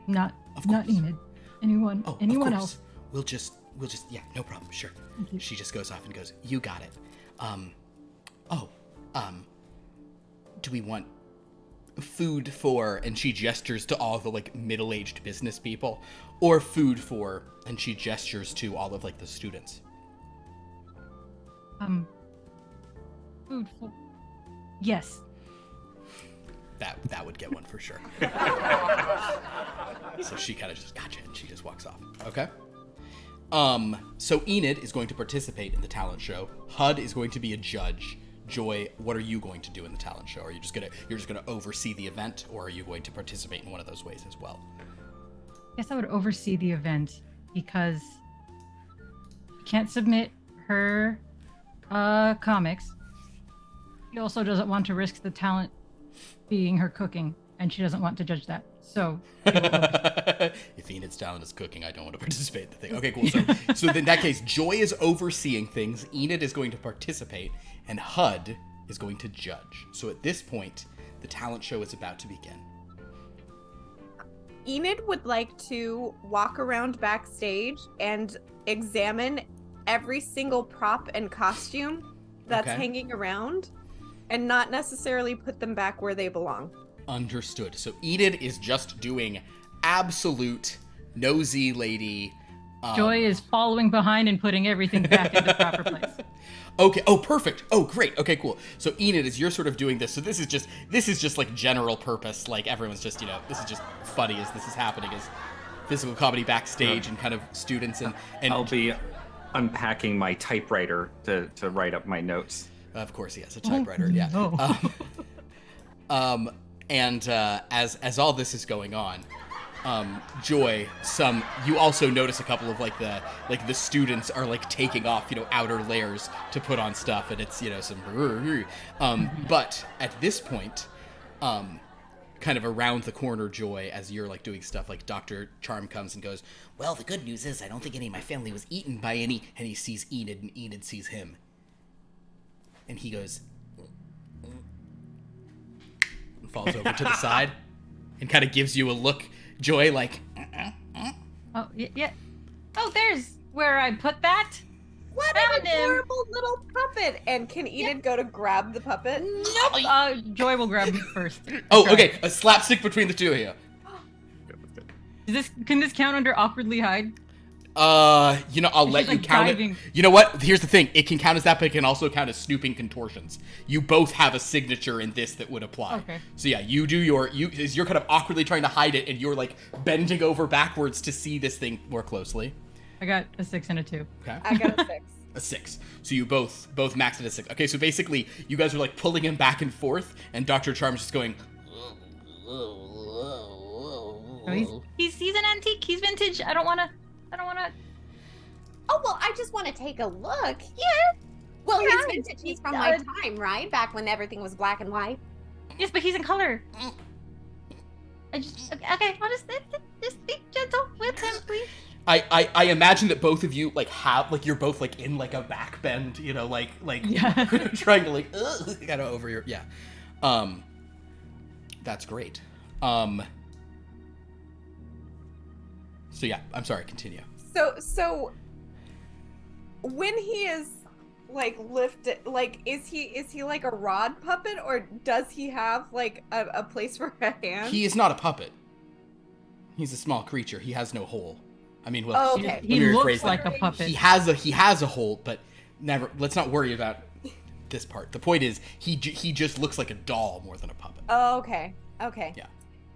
not Of not course. Enid. Anyone Oh, anyone of course. else. We'll just, yeah, no problem, sure. Thank you. She just goes off and goes, you got it. Do we want food for, and she gestures to all the, like, middle-aged business people, or food for, and she gestures to all of, like, the students? Food for yes. That would get one for sure. So she kind of just gotcha, and she just walks off. Okay. So Enid is going to participate in the talent show. Hud is going to be a judge. Joy, what are you going to do in the talent show? Are you just gonna oversee the event, or are you going to participate in one of those ways as well? I guess I would oversee the event because she can't submit her comics. She also doesn't want to risk the talent being her cooking, and she doesn't want to judge that. So If Enid's talent is cooking, I don't want to participate in the thing. Okay, cool. So in that case, Joy is overseeing things, Enid is going to participate, and Hud is going to judge. So at this point, the talent show is about to begin. Enid would like to walk around backstage and examine every single prop and costume that's Okay. hanging around, and not necessarily put them back where they belong. Understood. So Enid is just doing absolute nosy lady. Joy is following behind and putting everything back into proper place. Okay. Oh, perfect. Oh, great. Okay, cool. So Enid, as you're sort of doing this, so this is just like general purpose. Like everyone's just, this is just funny as this is happening, as physical comedy backstage and kind of students and I'll be unpacking my typewriter to write up my notes. of course, yes, a typewriter. Yeah. No. And as all this is going on, Joy, you also notice a couple of the students are like taking off, outer layers to put on stuff, and it's but at this point, kind of around the corner, Joy, as you're like doing stuff, like Dr. Charm comes and goes, Well, the good news is I don't think any of my family was eaten by any... and he sees Enid, and Enid sees him, and he goes, and falls over to the side, and kind of gives you a look, Joy, like, Oh yeah. Oh, there's where I put that. What Found an him. adorable little puppet! And can Enid go to grab the puppet? Joy will grab me first. oh, Try. okay, a slapstick between the two of you. Can this count under awkwardly hide? I'll let just, you like, count diving. it. You know what? Here's the thing. It can count as that, but it can also count as snooping contortions. You both have a signature in this that would apply. Okay. So yeah, you do you're kind of awkwardly trying to hide it, and you're like bending over backwards to see this thing more closely. I got a 6 and a 2. Okay. I got a 6. A 6. So you both maxed at a 6. Okay, so basically you guys are like pulling him back and forth, and Dr. Charm's just going. Oh, he's an antique. He's vintage. I don't wanna. Oh, well, I just want to take a look. Yeah. Well, Yeah, he's vintage. He's from he my does. time, right? Back when everything was black and white. Yes, but he's in color. I just okay. I'll just be gentle with him, please. I imagine that both of you like have like you're both like in like a back bend, like Yeah. trying to like kind of over your that's great. So yeah, I'm sorry, continue. So when he is like lifted, like is he like a rod puppet, or does he have like a place for a hand? He is not a puppet. He's a small creature. He has no hole. I mean, well, Oh, he- okay. let He me rephrase looks that. like a puppet. He has a hole, but never. Let's not worry about this part. The point is, he just looks like a doll more than a puppet. Oh, okay. Yeah.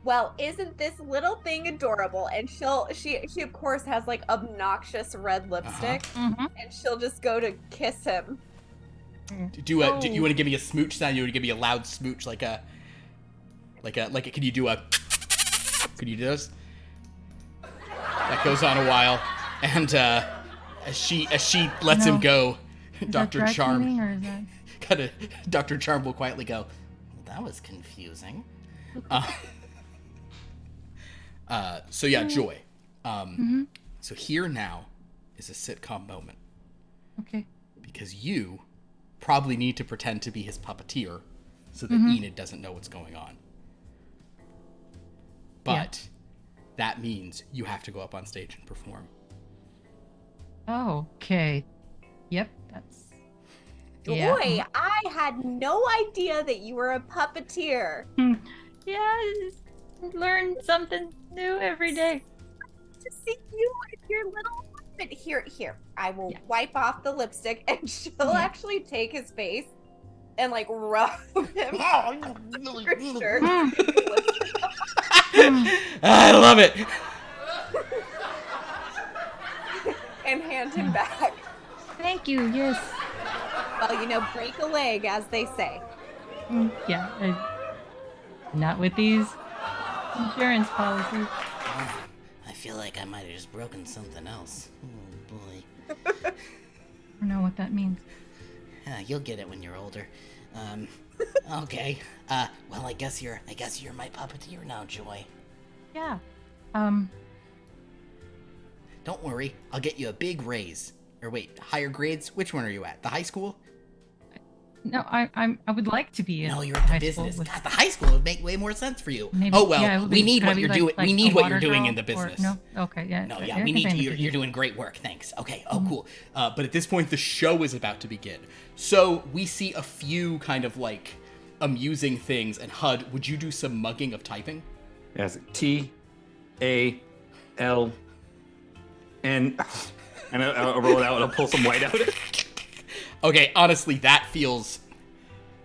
Well, isn't this little thing adorable? And she of course has like obnoxious red lipstick, Mm-hmm. and she'll just go to kiss him. Do you want to give me a smooch sound? You want to give me a loud smooch, like a. Can you do a? Could you do this? That goes on a while, and as she lets him go, Dr. Charm Dr. Charm will quietly go. Well, that was confusing. So yeah, Joy. So here now is a sitcom moment. Okay. Because you probably need to pretend to be his puppeteer so that Enid doesn't know what's going on. But that means you have to go up on stage and perform. Okay. Yep. That's. Boy, Yeah. I had no idea that you were a puppeteer. Yeah. Learn something new every day. To see you and your little puppet. Here. I will wipe off the lipstick, and she'll actually take his face and like rub him on her shirt. I love it. And hand him back. Thank you. Yes. Well, break a leg, as they say. Yeah. Not with these insurance policies. I feel like I might have just broken something else. Oh boy. I don't know what that means. You'll get it when you're older. Okay. Well, I guess you're my puppeteer now, Joy. Yeah. Don't worry, I'll get you a big raise. Or wait, higher grades? Which one are you at? The high school? No, I would like to be. No, in you're at the high school business. with- God, the high school would make way more sense for you. Maybe- Oh well, yeah, it would we be- need could I what be you're like- doing. like We a need what you're water doing girl in the or- business. No. Okay. Yeah. No, I- yeah, I we think need I you. understood You're doing great work. Thanks. Okay. Oh, cool. But at this point, the show is about to begin. So we see a few kind of like amusing things. And HUD, would you do some mugging of typing? Yes. T, A, L, N, and I'll roll it out and I'll pull some white out. Okay, honestly, that feels.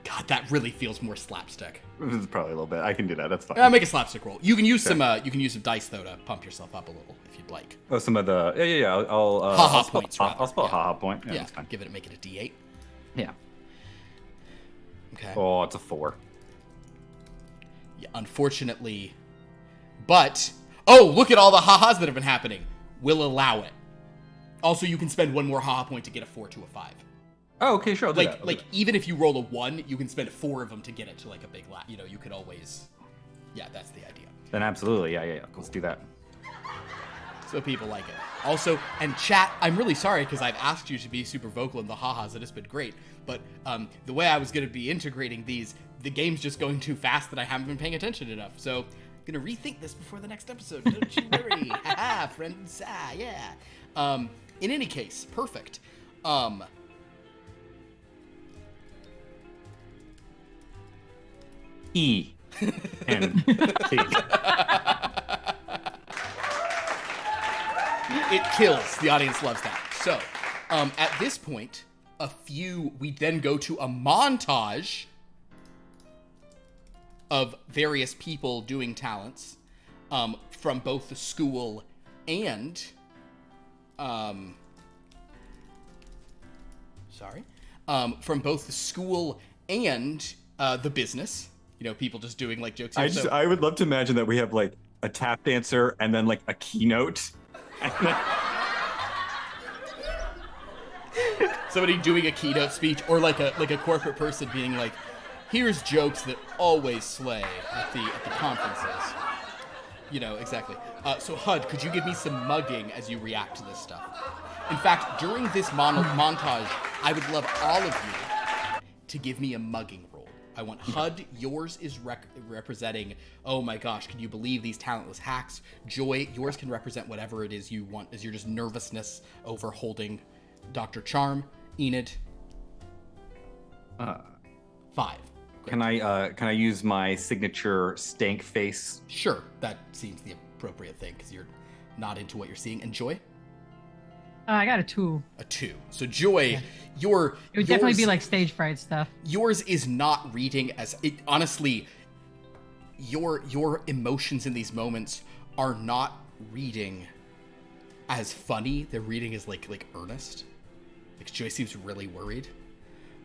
God, that really feels more slapstick. This is probably a little bit. I can do that. That's fine. Make a slapstick roll. You can use some. You can use some dice though to pump yourself up a little if you'd like. Oh, some of the yeah. I'll Ha-ha I'll spell, points, I'll rather. spell Yeah. ha-ha point. Yeah, Yeah, that's fine. make it a D8. Yeah. Okay. Oh, it's a 4. Yeah, unfortunately, but look at all the ha-has that have been happening. We'll allow it. Also, you can spend one more ha-ha point to get a 4 to a 5. Oh, okay, sure. I'll do that. I'll do Like that. even if you roll a 1, you can spend 4 of them to get it to like a big you could always. Yeah, that's the idea. Then absolutely, yeah. Let's do that. So people like it. Also, and chat, I'm really sorry because I've asked you to be super vocal in the ha-has and it's been great. But the way I was going to be integrating these, the game's just going too fast that I haven't been paying attention enough. So I'm going to rethink this before the next episode. Don't you worry. Haha, friends. Yeah. In any case, perfect. E, N, T. it kills. The audience loves that. So, at this point, we then go to a montage of various people doing talents, from both the school and, from both the school and the business. You know, people just doing like jokes. Here. I would love to imagine that we have like a tap dancer and then like a keynote. Somebody doing a keynote speech, or like a corporate person being like, "Here's jokes that always slay at the conferences." You know, exactly. So HUD, could you give me some mugging as you react to this stuff? In fact, during this montage, I would love all of you to give me a mugging roll. I want HUD, yours is representing, oh my gosh, can you believe these talentless hacks? Joy, yours can represent whatever it is you want, as your just nervousness over holding Dr. Charm. Enid. 5. Can I use my signature stank face? Sure, that seems the appropriate thing, because you're not into what you're seeing. And Joy? I got a 2. A 2. So Joy, It would definitely be like stage fright stuff. Yours is not reading as honestly. Your emotions in these moments are not reading as funny. They're reading as like earnest. Like Joy seems really worried.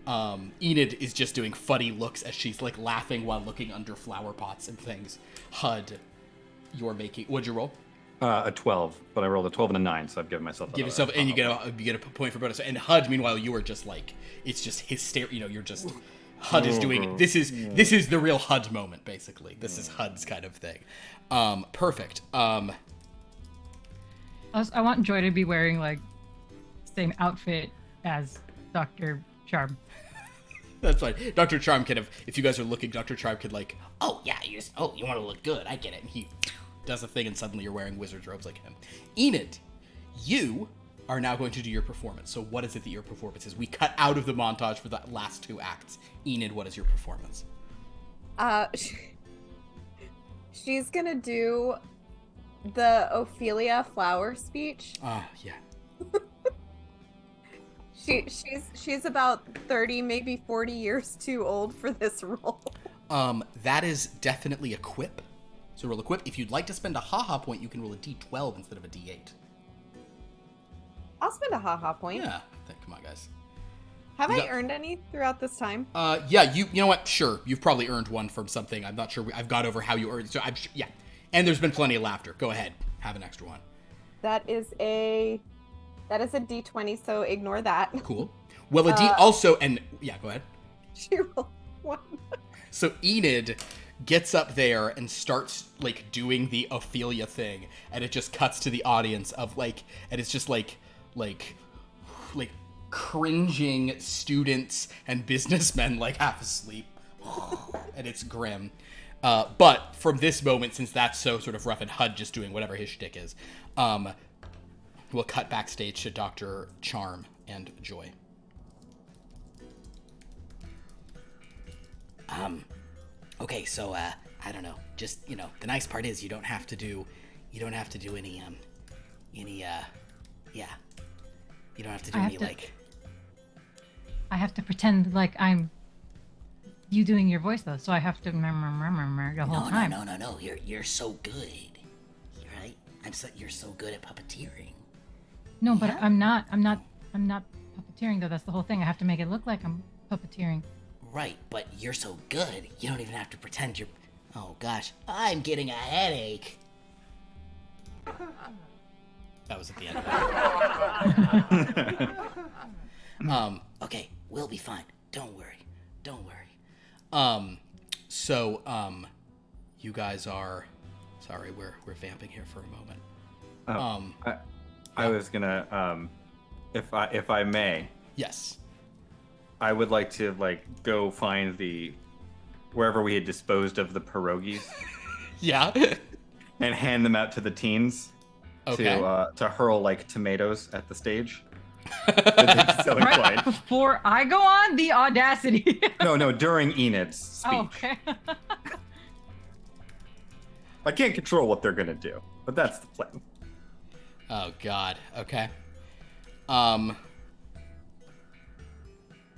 Enid is just doing funny looks as she's like laughing while looking under flower pots and things. HUD, you're making. What'd you roll? A 12, but I rolled a 12 and a 9, so I've given myself. And you get a point for bonus. And HUD, meanwhile, you are just like, it's just hysterical. You know, you're just HUD is doing. This is the real HUD moment, basically. This is HUD's kind of thing. Perfect. I want Joy to be wearing like same outfit as Dr. Charm. That's fine. Dr. Charm could have, if you guys are looking, Dr. Charm could like, Oh, yeah, you want to look good. I get it. and he does a thing, and suddenly you're wearing wizard's robes like him. Enid, you are now going to do your performance. So what is it that your performance is? We cut out of the montage for the last 2 acts. Enid, what is your performance? She's gonna do the Ophelia flower speech. Yeah. She's about 30, maybe 40 years too old for this role. That is definitely a quip. So roll a quip. If you'd like to spend a haha point, you can roll a d12 instead of a d8. I'll spend a haha point. Yeah. Come on, guys. Have I earned any throughout this time? Yeah. You know what? Sure. You've probably earned one from something. I'm not sure. I've got over how you earned. So yeah. And there's been plenty of laughter. Go ahead. Have an extra one. That is a d20. So ignore that. Cool. Well, a d also, and yeah. Go ahead. She rolled 1. So Enid gets up there and starts like doing the Ophelia thing, and it just cuts to the audience of like, and it's just like cringing students and businessmen like half asleep, and it's grim. But from this moment, since that's so sort of rough and HUD just doing whatever his shtick is, we'll cut backstage to Dr. Charm and Joy. Okay, so I don't know. Just the nice part is you don't have to do any You don't have to do any I have to pretend like I'm you doing your voice though, so I have to remember the whole time. No. You're so good, right? You're so good at puppeteering. No, but I'm not puppeteering though. That's the whole thing. I have to make it look like I'm puppeteering. Right, but you're so good, you don't even have to pretend you're... Oh gosh, I'm getting a headache. That was at the end of it. Okay, we'll be fine. Don't worry. You guys are... Sorry, we're vamping here for a moment. I was gonna, if I may... Yes. I would like to go find wherever we had disposed of the pierogies. Yeah. And hand them out to the teens. Okay. To hurl like tomatoes at the stage. Selling Right wine. before I go on, the audacity. No, during Enid's speech. Oh, okay. I can't control what they're gonna do, but that's the plan. Oh God. Okay.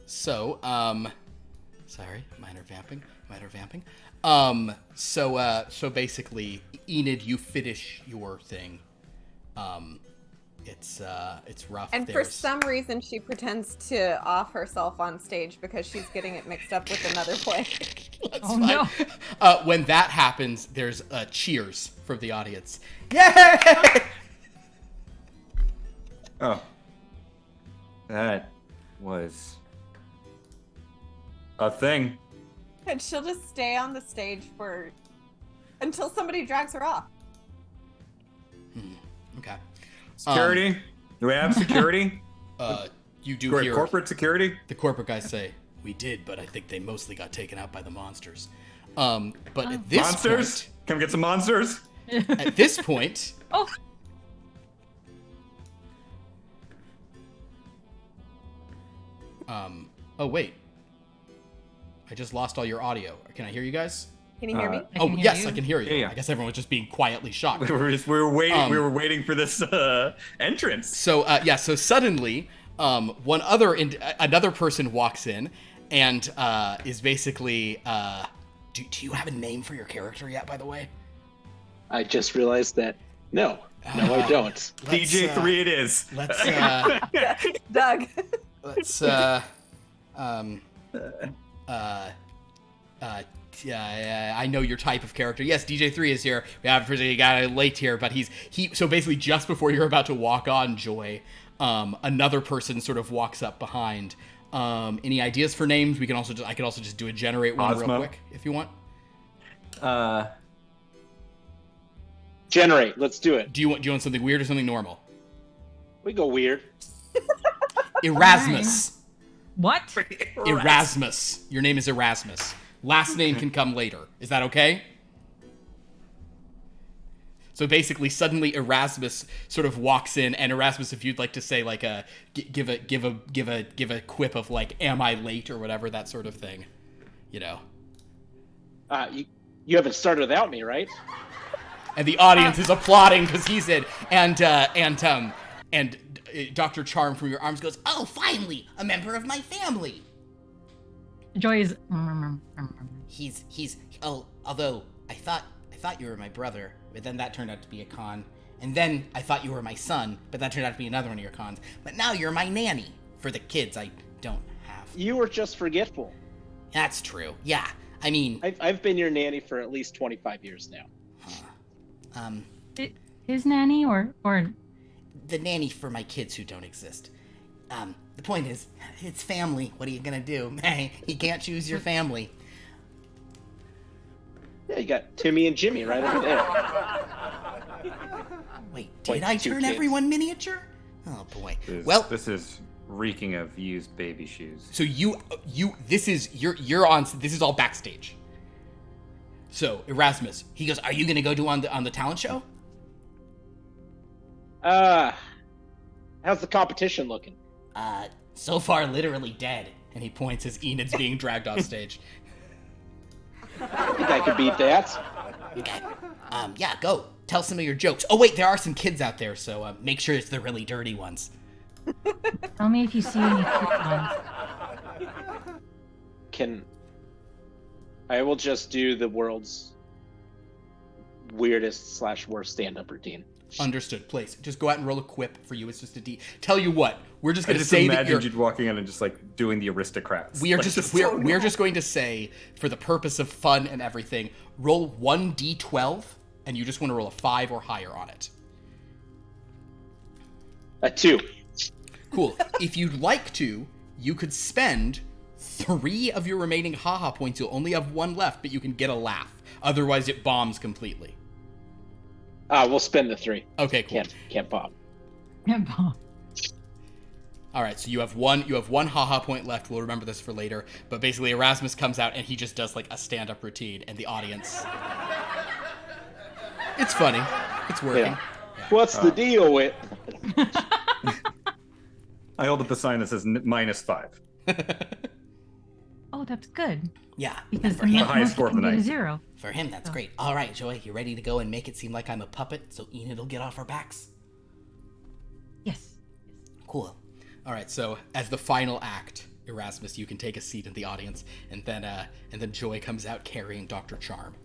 Sorry, minor vamping. So basically, Enid, you finish your thing. It's rough. And for some reason, she pretends to off herself on stage because she's getting it mixed up with another play. Oh no! When that happens, there's cheers from the audience. Yay! Oh. That was a thing. And she'll just stay on the stage until somebody drags her off. Okay. Security? Do we have security? You do hear corporate security? the corporate guys say, "We did, but I think they mostly got taken out by the monsters." But at this Monsters? Come get some monsters? point, at this point, Oh, oh wait, I just lost all your audio. Can I hear you guys? Can you hear me? I Oh can hear yes, you. I can hear you. Yeah, yeah. I guess everyone was just being quietly shocked. We were waiting. We were waiting for this entrance. So so suddenly, another person walks in, and is basically. Do you have a name for your character yet? By the way, I just realized that. No, I don't. DJ3 it is. Let's Doug. let's I know your type of character. Yes, DJ3 is here. We have a guy late here, but so basically just before you're about to walk on, Joy, another person sort of walks up behind. Any ideas for names? I could also just do a generate one real Ozma. quick if you want. Generate. Let's do it. Do you want something weird or something normal? We go weird. Erasmus. what? Erasmus. Your name is Erasmus. Last name can come later. Is that okay? So basically, suddenly Erasmus sort of walks in, and Erasmus, if you'd like to say like give a quip of like, "Am I late?" or whatever, that sort of thing, you know. You haven't started without me, right? And the audience is applauding because he's in, and Dr. Charm from your arms goes, Oh, finally, a member of my family. Joy is. Although I thought you were my brother, but then that turned out to be a con. And then I thought you were my son, but that turned out to be another one of your cons. But now you're my nanny for the kids I don't have. You were just forgetful. That's true. Yeah. I mean, I've been your nanny for at least 25 years now. His nanny or the nanny for my kids who don't exist. The point is, it's family. What are you gonna do? Hey, you can't choose your family. Yeah, you got Timmy and Jimmy right over there. Wait, Like did I two turn kids. everyone miniature? Oh boy. This is reeking of used baby shoes. So this is all backstage. So Erasmus, He goes, "Are you gonna go do on the talent show?" How's the competition looking? So far, literally dead. and he points as Enid's being dragged off stage. I think I could beat that. Okay. Yeah, go. Tell some of your jokes. Oh, wait, there are some kids out there, so make sure it's the really dirty ones. Tell me if you see any cute ones. I will just do the world's weirdest / worst stand-up routine. Understood. Place. Just go out and roll a quip for you. It's just a D. Tell you what, we're just I going to just say that imagined you're. you walking in and just like doing the aristocrats. We are Like, just we're just going to say, for the purpose of fun and everything, roll 1d12, and you just want to roll a 5 or higher on it. A 2. Cool. If you'd like to, you could spend 3 of your remaining haha points. You'll only have 1 left, but you can get a laugh. Otherwise, it bombs completely. We'll spend the 3. Okay, cool. Can't bomb. All right, so you have one haha point left. We'll remember this for later. But basically, Erasmus comes out and he just does like a stand-up routine, and the audience. It's funny. It's working. Yeah. What's the deal with? I hold up the sign that says -5. Oh, that's good. Yeah, Because for him, the highest score of the get a night. 0. for him, that's great. All right, Joy, you ready to go and make it seem like I'm a puppet so Enid will get off our backs? cool. All right, so as the final act, Erasmus, you can take a seat in the audience, and then Joy comes out carrying Dr. Charm.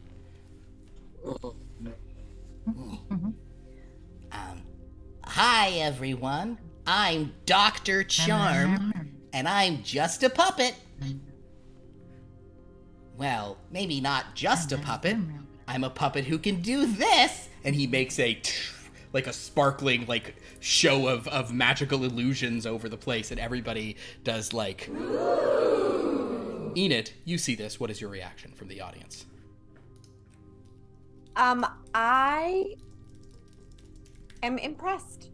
Hi, everyone. I'm Dr. Charm, and I'm just a puppet. Well, maybe not just a puppet. I'm a puppet who can do this. And he makes a sparkling show of magical illusions over the place, and everybody does Enid, you see this. What is your reaction from the audience? I am impressed.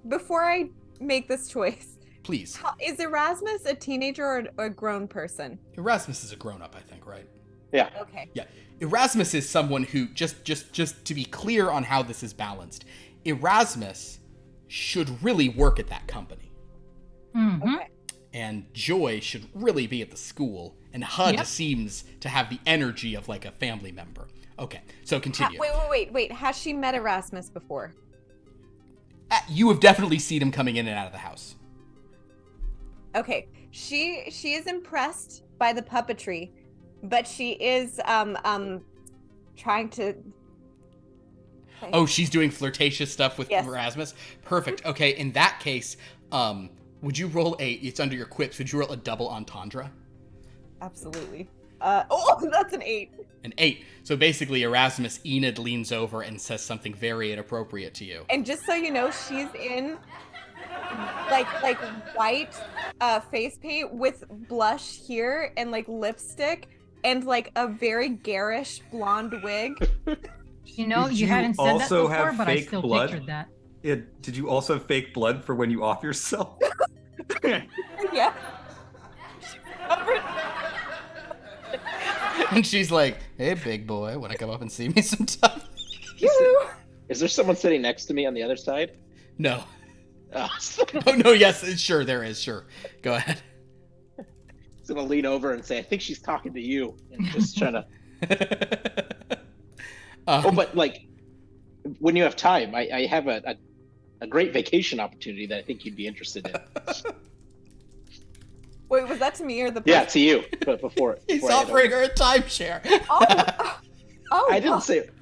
Before I make this choice, Please. is Erasmus a teenager or a grown person? Erasmus is a grown-up, I think, right? Yeah. Okay. Yeah. Erasmus is someone who, just to be clear on how this is balanced, Erasmus should really work at that company. Okay. And Joy should really be at the school, and HUD seems to have the energy of a family member. Okay, so continue. Wait. Has she met Erasmus before? You have definitely seen him coming in and out of the house. Okay. She is impressed by the puppetry, but she is trying to. Oh, she's doing flirtatious stuff with Yes. Erasmus? Perfect. Okay, in that case, would you roll it's under your quips, would you roll a double entendre? Absolutely. That's an 8. An 8. So basically, Erasmus, Enid leans over and says something very inappropriate to you. And just so you know, she's in like white face paint with blush here and lipstick and a very garish blonde wig. You know, Did you hadn't said that also before, have but I fake still blood? pictured that. Did you also have fake blood for when you off yourself? Yeah. And she's like, hey, big boy, want to come up and see me sometime? Is there someone sitting next to me on the other side? No. Oh, Oh, no, yes, sure, there is, sure. Go ahead. He's gonna lean over and say, "I think she's talking to you," and just trying to. But when you have time, I have a great vacation opportunity that I think you'd be interested in. Wait, was that to me or the? Yeah, to you. But before He's before I head offering over. her a timeshare. I didn't say it.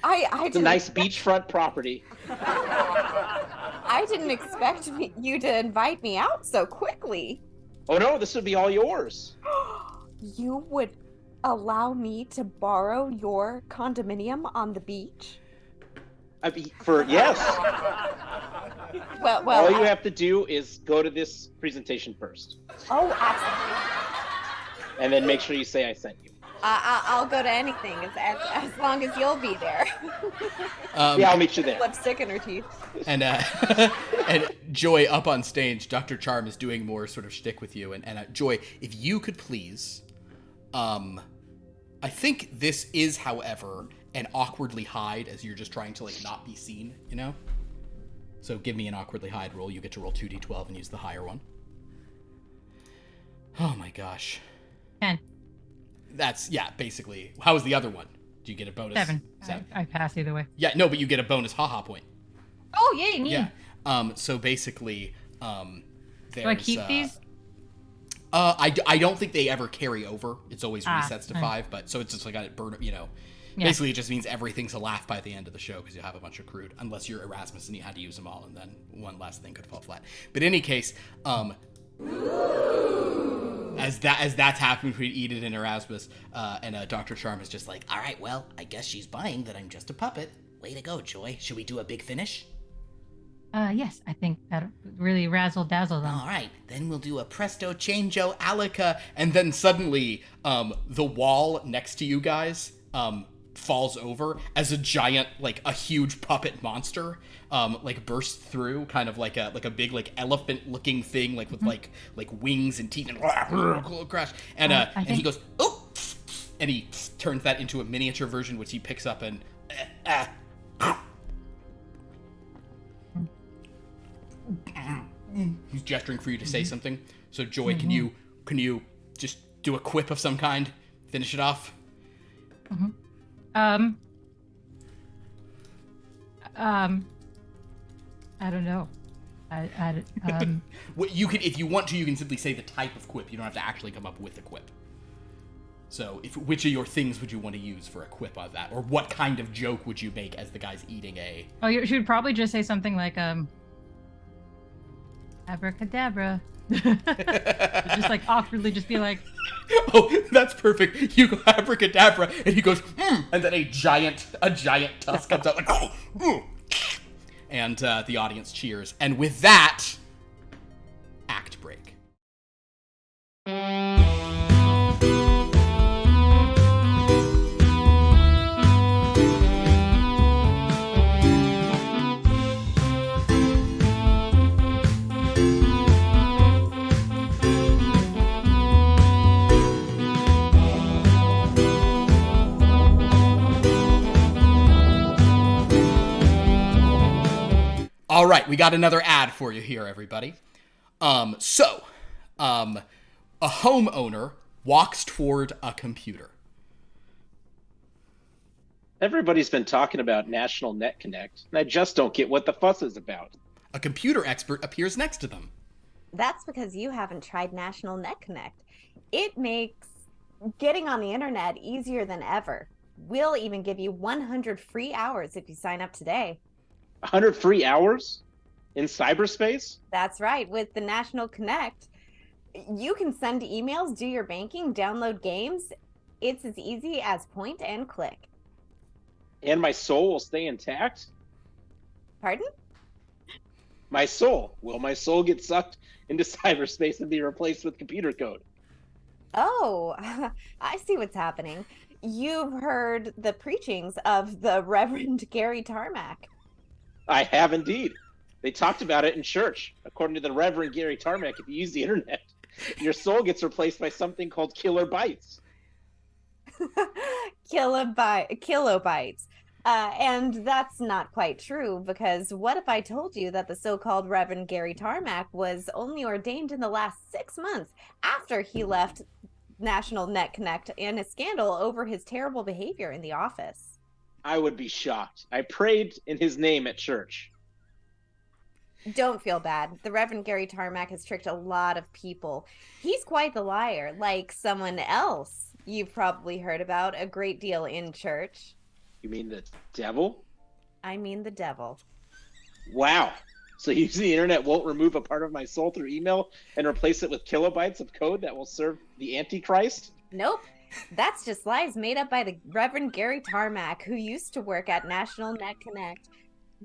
I It's a didn't, nice beachfront property. I didn't expect you to invite me out so quickly. Oh no, this would be all yours. You would allow me to borrow your condominium on the beach? Yes. Well, All you have to do is go to this presentation first, Oh, absolutely. and then make sure you say I sent you. I'll go to anything as long as you'll be there. Yeah, I'll meet you there. Lipstick in her teeth. And and Joy up on stage, Dr. Charm is doing more sort of shtick with you. And Joy, if you could please, I think this is, however, an awkwardly hide as you're just trying to not be seen, you know? So give me an awkwardly hide roll. You get to roll 2d12 and use the higher one. Oh my gosh. 10. That's, yeah, basically. How was the other one? Do you get a bonus? 7. I pass either way. Yeah, no, but you get a bonus haha point. Oh, yay, me. Yeah. So basically, there's, Do I keep these? I don't think they ever carry over. It's always resets to right. 5, but so it's just a burn, Yeah. Basically, it just means everyth's a laugh by the end of the show because you have a bunch accrued, unless you're Erasmus and you had to use them all, and then one last thing could fall flat. But in any case, as that's happening between Enid and Erasmus, and Dr. Charm is just like, All right, well, I guess she's buying that I'm just a puppet. Way to go, Joy. Should we do a big finish? Yes, I think that really razzle dazzle them. All right, then we'll do a presto changeo alaka, and then suddenly the wall next to you guys falls over as a giant, a huge puppet monster bursts through, kind of like a big elephant looking thing with wings and teeth and crash, and he goes, oh, and he turns that into a miniature version which he picks up and he's gesturing for you to say something. So Joy, can you just do a quip of some kind, finish it off? I don't know. You can, if you want to, you can simply say the type of quip. You don't have to actually come up with a quip. So, which of your things would you want to use for a quip of that, or what kind of joke would you make as the guy's eating a? Oh, you should probably just say something like abracadabra. Just like awkwardly, just be like, oh, that's perfect. You go abracadabra, and he goes, and then a giant tusk comes out like, and the audience cheers. And with that, act break. All right, we got another ad for you here, everybody. A homeowner walks toward a computer. Everybody's been talking about National Net Connect, and I just don't get what the fuss is about. A computer expert appears next to them. That's because you haven't tried National Net Connect. It makes getting on the internet easier than ever. We'll even give you 100 free hours if you sign up today. 100 free hours in cyberspace? That's right. With the National Connect, you can send emails, do your banking, download games. It's as easy as point and click. And my soul will stay intact? Pardon? My soul. Will my soul get sucked into cyberspace and be replaced with computer code? Oh, I see what's happening. You've heard the preachings of the Reverend Gary Tarmac. I have indeed. They talked about it in church. According to the Reverend Gary Tarmac, if you use the internet, your soul gets replaced by something called killer bytes. Kilobytes. And that's not quite true, because what if I told you that the so-called Reverend Gary Tarmac was only ordained in the last 6 months after he left National Net Connect in a scandal over his terrible behavior in the office? I would be shocked. I prayed in his name at church. Don't feel bad. The Reverend Gary Tarmac has tricked a lot of people. He's quite the liar, like someone else you've probably heard about a great deal in church. You mean the devil? I mean the devil. Wow. So using the internet won't remove a part of my soul through email and replace it with kilobytes of code that will serve the Antichrist? Nope. That's just lies made up by the Reverend Gary Tarmac, who used to work at National Net Connect,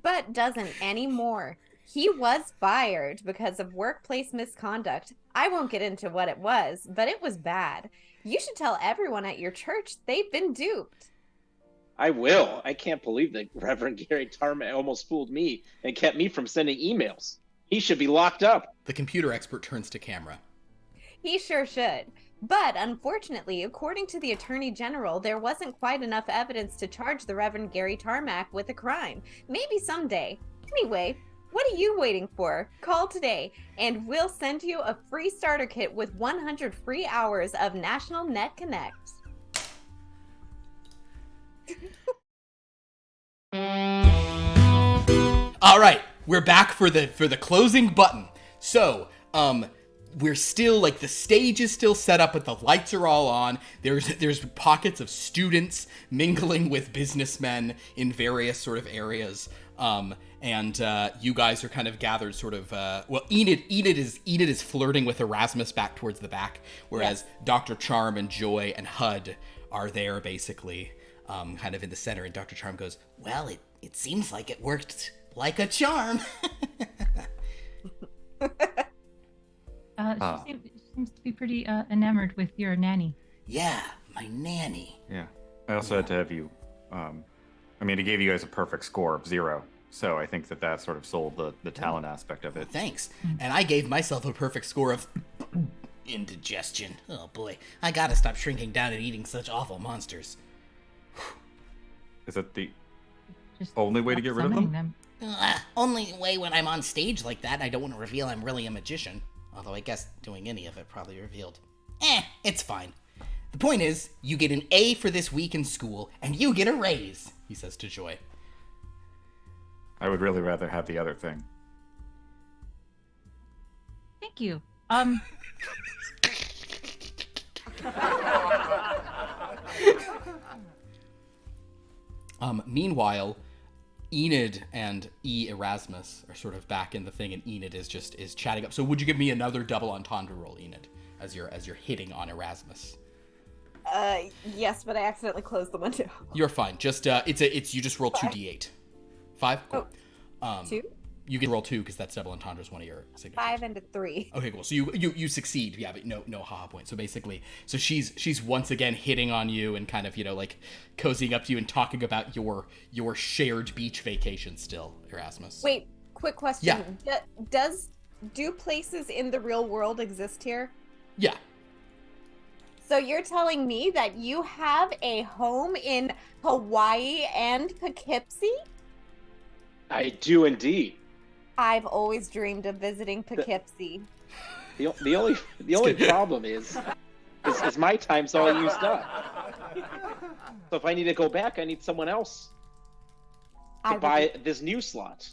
but doesn't anymore. He was fired because of workplace misconduct. I won't get into what it was, but it was bad. You should tell everyone at your church they've been duped. I will. I can't believe that Reverend Gary Tarmac almost fooled me and kept me from sending emails. He should be locked up. The computer expert turns to camera. He sure should. But unfortunately, according to the Attorney General, there wasn't quite enough evidence to charge the Reverend Gary Tarmac with a crime. Maybe someday. Anyway, what are you waiting for? Call today, and we'll send you a free starter kit with 100 free hours of National Net Connect. All right, we're back for the closing button. So, we're still, like, the stage is still set up, but the lights are all on. There's pockets of students mingling with businessmen in various sort of areas. And you guys are kind of gathered sort of, Enid is flirting with Erasmus back towards the back, whereas yes. Dr. Charm and Joy and Hud are there basically, kind of in the center. And Dr. Charm goes, well, it seems like it worked like a charm. She seems to be pretty enamored with your nanny. Yeah, my nanny. Yeah. I also had to have you, it gave you guys a perfect score of 0. So I think that sort of sold the talent aspect of it. Thanks. And I gave myself a perfect score of indigestion. Oh boy, I gotta stop shrinking down and eating such awful monsters. Is that the Just only way to get rid of them? Only way when I'm on stage like that and I don't want to reveal I'm really a magician. Although I guess doing any of it probably revealed. It's fine. The point is, you get an A for this week in school, and you get a raise, he says to Joy. I would really rather have the other thing. Thank you. Meanwhile, Enid and Erasmus are sort of back in the thing, and Enid is chatting up. So would you give me another double entendre roll, Enid, as you're hitting on Erasmus? Yes, but I accidentally closed the window. You're fine. Just you just roll 2d8. 5? Cool. 2? You can roll 2 because that's double entendre is one of your signatures. 5 and a 3. Okay, cool. So you succeed. Yeah, but no haha point. So basically, she's once again hitting on you and kind of, like cozying up to you and talking about your shared beach vacation still, Erasmus. Wait, quick question. Yeah. Do places in the real world exist here? Yeah. So you're telling me that you have a home in Hawaii and Poughkeepsie? I do indeed. I've always dreamed of visiting Poughkeepsie. The only problem is my time's all used up. So if I need to go back, I need someone else to buy this new slot.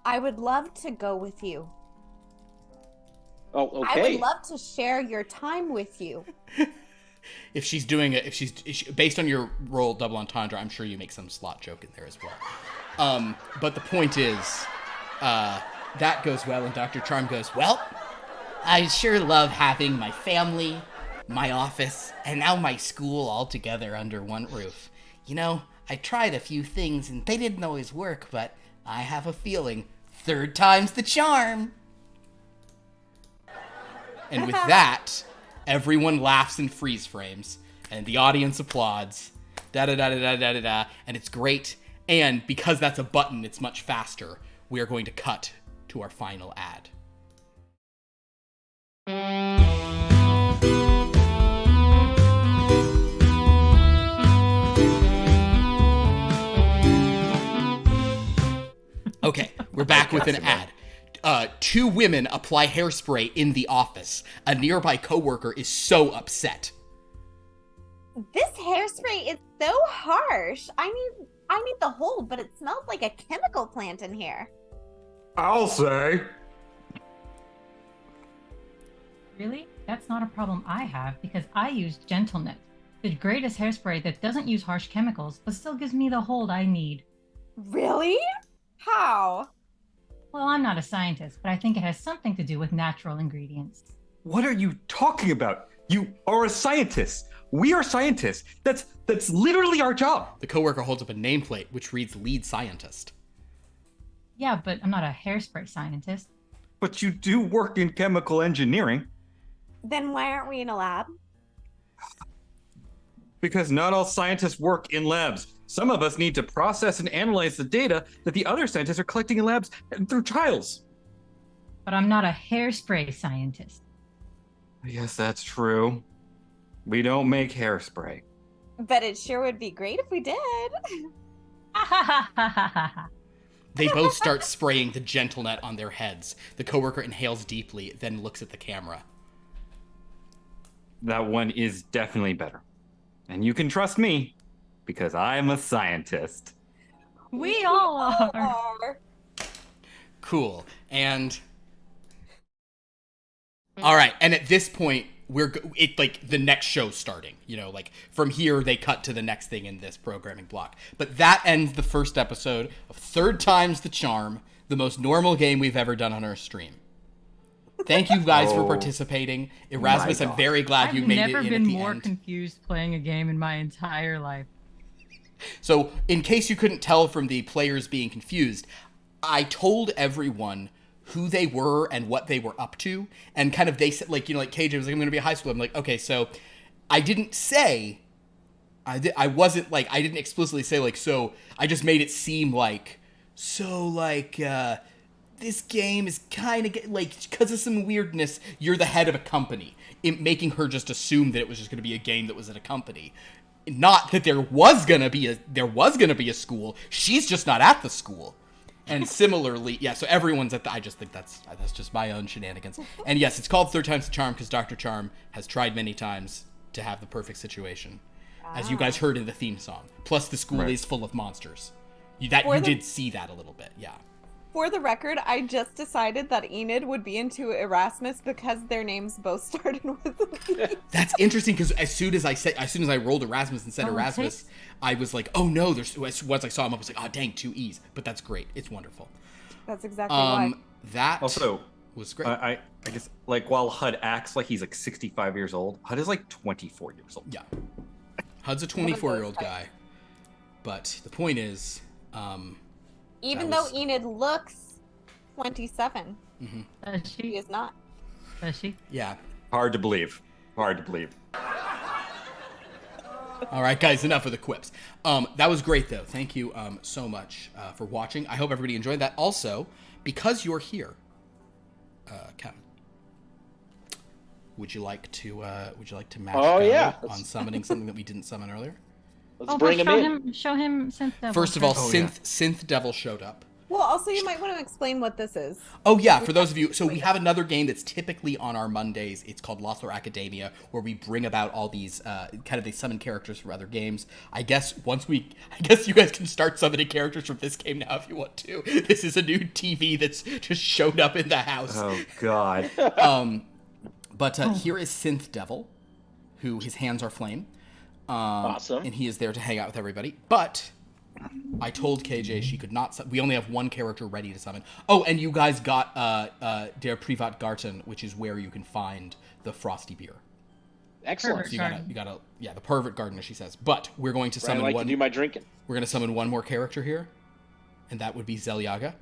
I would love to go with you. Oh, okay. I would love to share your time with you. If she's based on your roll double entendre, I'm sure you make some slot joke in there as well. But the point is, that goes well, and Dr. Charm goes, well, I sure love having my family, my office, and now my school all together under one roof. I tried a few things, and they didn't always work, but I have a feeling 3rd time's the charm. And with that, everyone laughs and freeze frames, and the audience applauds, da-da-da-da-da-da-da, and it's great. And because that's a button, it's much faster. We are going to cut to our final ad. Okay, we're back with an ad. 2 women apply hairspray in the office. A nearby coworker is so upset. This hairspray is so harsh. I need the hold, but it smells like a chemical plant in here. I'll say. Really? That's not a problem I have because I use GentleNet, the greatest hairspray that doesn't use harsh chemicals but still gives me the hold I need. Really? How? Well, I'm not a scientist, but I think it has something to do with natural ingredients. What are you talking about? You are a scientist. We are scientists. That's literally our job. The coworker holds up a nameplate which reads lead scientist. Yeah, but I'm not a hairspray scientist. But you do work in chemical engineering. Then why aren't we in a lab? Because not all scientists work in labs. Some of us need to process and analyze the data that the other scientists are collecting in labs through trials. But I'm not a hairspray scientist. Yes, that's true. We don't make hairspray. But it sure would be great if we did. They both start spraying the GentleNet on their heads. The coworker inhales deeply, then looks at the camera. That one is definitely better. And you can trust me, because I'm a scientist. We all are. Cool. And all right, and at this point the next show's starting, from here they cut to the next thing in this programming block. But that ends the first episode of 3rd Time's the Charm, the most normal game we've ever done on our stream. Thank you guys for participating. Erasmus, I'm very glad you made it in at the end. I've never been more confused playing a game in my entire life. So, in case you couldn't tell from the players being confused, I told everyone who they were and what they were up to, and kind of they said, like KJ was like, I'm going to be a high school. I'm like, okay, so I didn't say, I didn't explicitly say, so I just made it seem this game is kind of because of some weirdness, you're the head of a company, making her just assume that it was just going to be a game that was at a company. Not that there was going to be a school. She's just not at the school. And similarly, yeah, so everyone's at I just think that's just my own shenanigans. And yes, it's called 3rd Time's the Charm because Dr. Charm has tried many times to have the perfect situation. As you guys heard in the theme song. Plus the school is full of monsters. You did see that a little bit, yeah. For the record, I just decided that Enid would be into Erasmus because their names both started with E. That's interesting because as soon as I rolled Erasmus and said Oh, Erasmus, I was like, oh no, once I saw him, I was like, oh dang, 2 E's. But that's great. It's wonderful. That's exactly why. That Also, was great. I guess, like, while HUD acts like he's like 65 years old, HUD is like 24 years old. Yeah. HUD's a 24-year-old guy. But the point is, Even that was- though Enid looks 27, Does she she? is not. Does she? yeah. Hard to believe. Hard to believe. All right, guys, enough of the quips. That was great, though. Thank you so much for watching. I hope everybody enjoyed that. Also, because you're here, Kevin, would you like to mash Oh, go yeah. on summoning something that we didn't summon earlier? Let's bring him show in. Show him Synth Devil. First of all, Oh, yeah. Synth Devil showed up. Well, also, you might want to explain what this is. Oh yeah, for those of you, so we have another game that's typically on our Mondays. It's called Lothar Academia, where we bring about all these they summon characters from other games. I guess you guys can start summoning characters from this game now if you want to. This is a new TV that's just showed up in the house. Oh, God. But here is Synth Devil, who his hands are flame. Awesome. And he is there to hang out with everybody. But I told KJ she could not. We only have one character ready to summon. Oh, and you guys got Der Privatgarten, which is where you can find the frosty beer. Excellent. So you gotta, the pervert garden, as she says. But we're going to I summon like one. to do my drinking. We're going to summon one more character here, and that would be Zelyaga.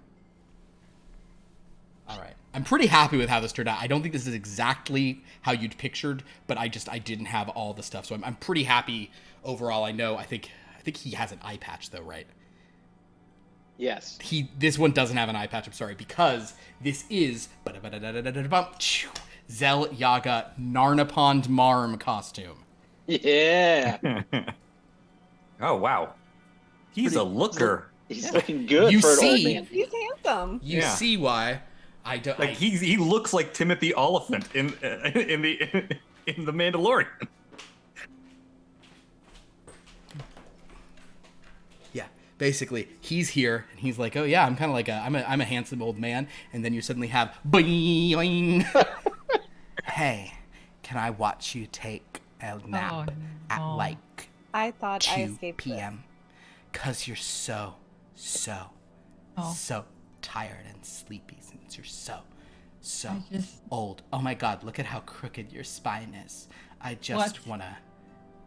All right. I'm pretty happy with how this turned out. I don't think this is exactly how you'd pictured, but I didn't have all the stuff, so I'm pretty happy overall. I think he has an eye patch though, right? Yes. This one doesn't have an eye patch. I'm sorry, because this is Zelyaga Narnapond Marm costume. Yeah. Oh, wow. He's a looker. He's looking good You for an old see- man. He's handsome. You Yeah. see why I don't. Like, he looks like Timothy Oliphant in the Mandalorian. Yeah, basically, he's here, and he's like, "Oh yeah, I'm kind of like I'm a handsome old man," and then you suddenly have boing. Hey, can I watch you take a nap at no. like I thought I 2 escaped p.m. Cause you're so Oh. tired and sleepy since you're so I just- old. Oh my God, look at how crooked your spine is. I just What? wanna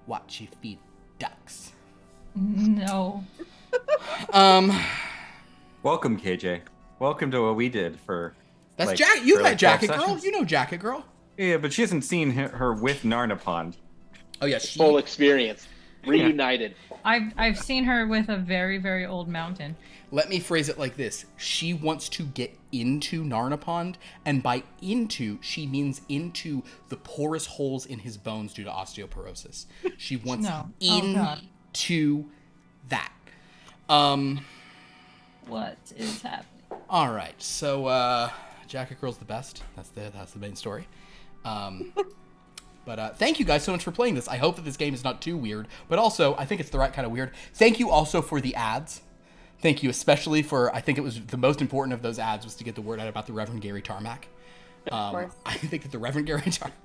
watch you feed ducks. No. Welcome, KJ. Welcome to what we did for. That's like, Jack. You for, met like, 12 Jacket Girl. sessions. You know Jacket Girl. Yeah, but she hasn't seen her with Narnapond. Oh yeah, Full experience. Reunited. I've seen her with a very, very old mountain. Let me phrase it like this. She wants to get into Narnapond, and by into, she means into the porous holes in his bones due to osteoporosis. She wants No. Oh, God. into that. What is happening? All right. So Jacket Girl's the best. That's the main story. But thank you guys so much for playing this. I hope that this game is not too weird, but also I think it's the right kind of weird. Thank you also for the ads. Thank you especially for, I think it was the most important of those ads was to get the word out about the Reverend Gary Tarmac. Of course. I think that the Reverend Gary Tarmac.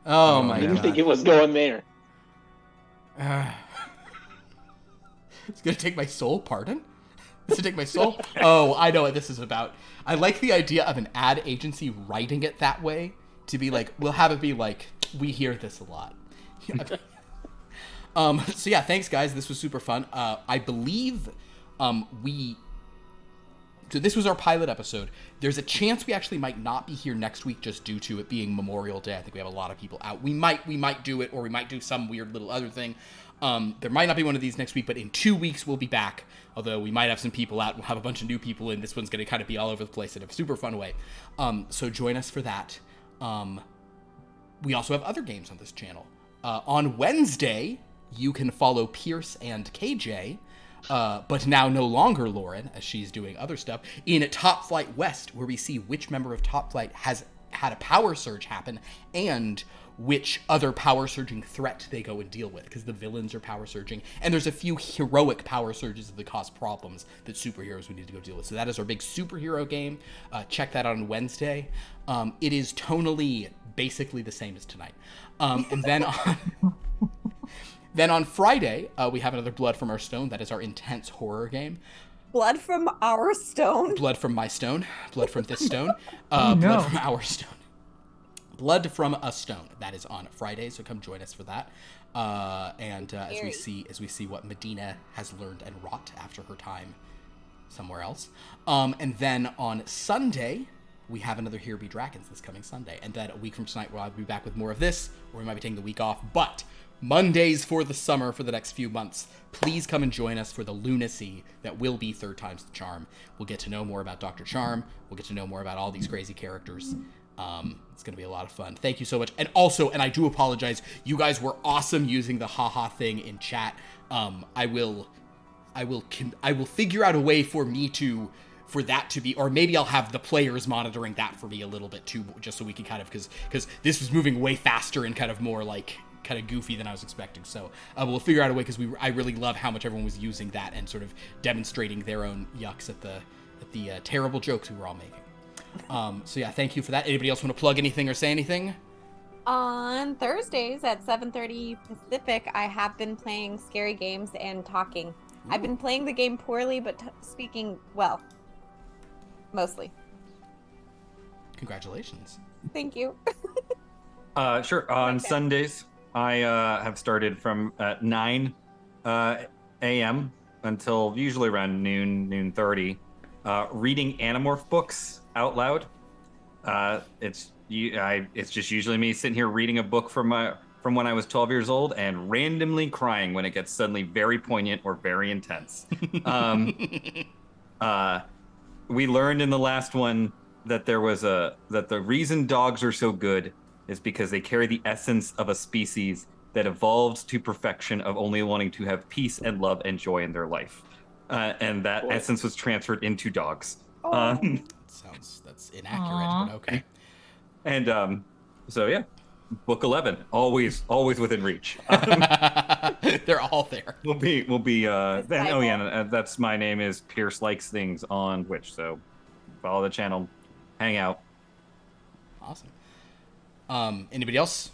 Oh my I didn't God. think it was going there. It's gonna take my soul, pardon? It's gonna take my soul? Oh, I know what this is about. I like the idea of an ad agency writing it that way to be like, we'll have it be like, we hear this a lot. So yeah, thanks guys. This was super fun. I believe so this was our pilot episode. There's a chance we actually might not be here next week just due to it being Memorial Day. I think we have a lot of people out. We might do it, or we might do some weird little other thing. There might not be one of these next week, but in 2 weeks we'll be back. Although we might have some people out, we'll have a bunch of new people in. This one's going to kind of be all over the place in a super fun way. So join us for that. We also have other games on this channel. On Wednesday, you can follow Pierce and KJ, but now no longer Lauren, as she's doing other stuff, in Top Flight West, where we see which member of Top Flight has had a power surge happen, and which other power surging threat they go and deal with, because the villains are power surging, and there's a few heroic power surges that cause problems that superheroes would need to go deal with. So that is our big superhero game. Check that out on Wednesday. It is tonally basically the same as tonight. And then on Friday, we have another Blood from Our Stone. That is our intense horror game. Blood from our stone. Blood from my stone. Blood from this stone. No. Blood from our stone. Blood from a Stone. That is on Friday, so come join us for that. As we see what Medina has learned and wrought after her time somewhere else. And then on Sunday, we have another Here Be Dragons this coming Sunday. And then a week from tonight, we'll be back with more of this, or we might be taking the week off. But Mondays for the summer for the next few months, please come and join us for the lunacy that will be Third Time's the Charm. We'll get to know more about Dr. Charm. We'll get to know more about all these crazy characters. It's going to be a lot of fun. Thank you so much. And also, and I do apologize, you guys were awesome using the haha thing in chat. I will figure out a way for that to be, or maybe I'll have the players monitoring that for me a little bit too, just so we can kind of, because this was moving way faster and kind of more like kind of goofy than I was expecting. So we'll figure out a way, because I really love how much everyone was using that and sort of demonstrating their own yucks at the terrible jokes we were all making. So yeah, thank you for that. Anybody else want to plug anything or say anything? On Thursdays at 7:30 Pacific, I have been playing scary games and talking. Ooh. I've been playing the game poorly, but speaking well. Mostly. Congratulations. Thank you. Sure. On Sundays, I have started from 9 a.m. until usually around noon 30, reading Animorph books out loud. It's just usually me sitting here reading a book from when I was 12 years old and randomly crying when it gets suddenly very poignant or very intense. We learned in the last one that that the reason dogs are so good is because they carry the essence of a species that evolved to perfection of only wanting to have peace and love and joy in their life. And that essence was transferred into dogs. That's inaccurate, but okay. And so yeah, book 11, always within reach. They're all there. We'll be. That's my name is Pierce Likes Things on Twitch. So follow the channel, hang out. Awesome. Anybody else?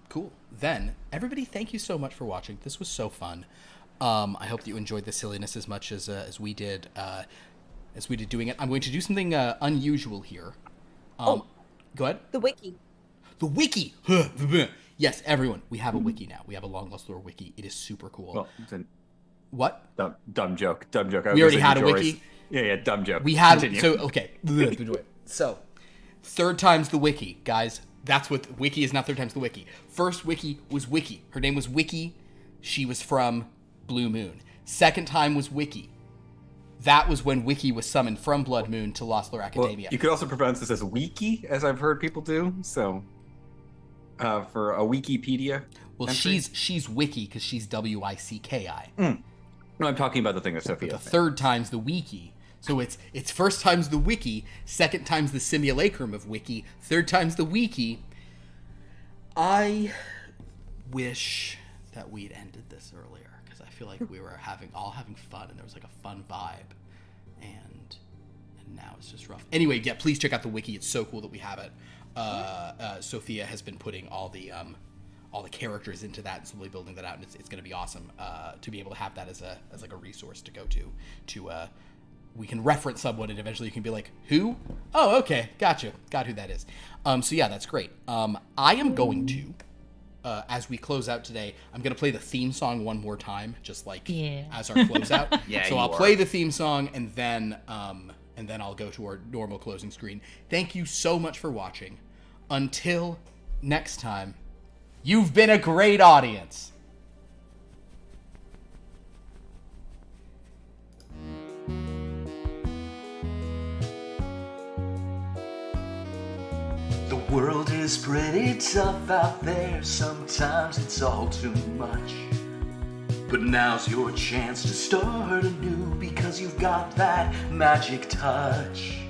Cool. Then everybody, thank you so much for watching. This was so fun. I hope that you enjoyed the silliness as much as we did doing it. I'm going to do something unusual here. Go ahead. The wiki. The wiki. Yes, everyone. We have a wiki now. We have a Long Lost Lore wiki. It is super cool. Well, what? Dumb joke. We already had a wiki. Yeah. Dumb joke. We had. Continue. So okay. So, Third Time's the wiki, guys. That's what wiki is. Not Third Time's the wiki. First wiki was Wiki. Her name was Wiki. She was from Blue Moon. Second time was Wiki. That was when Wiki was summoned from Blood Moon to Lost Lore Academia. Well, you could also pronounce this as Wiki, as I've heard people do. So, for a Wikipedia. Well, entry. she's Wiki because she's Wicki. No, I'm talking about the thing that Sophia. But the third time's the Wiki. So it's first time's the Wiki, second time's the simulacrum of Wiki, third time's the Wiki. I wish that we'd ended this earlier, because I feel like we were having fun and there was like a fun vibe, and now it's just rough. Anyway, yeah, please check out the wiki. It's so cool that we have it. Sophia has been putting all the characters into that and slowly building that out, and it's going to be awesome to be able to have that as like a resource to go to we can reference someone and eventually you can be like, who? Oh, okay, got who that is. So yeah, that's great. I am going to as we close out today, I'm going to play the theme song one more time, just like as our closeout. So I'll play the theme song and then I'll go to our normal closing screen. Thank you so much for watching. Until next time, you've been a great audience. The world is pretty tough out there, sometimes it's all too much. But now's your chance to start anew, because you've got that magic touch.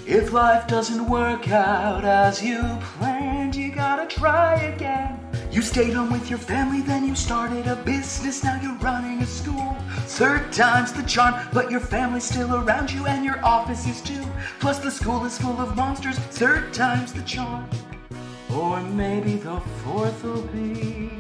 If life doesn't work out as you planned, you gotta try again. You stayed home with your family, then you started a business, now you're running a school. Third time's the charm, but your family's still around you and your office is too. Plus the school is full of monsters, third time's the charm. Or maybe the fourth will be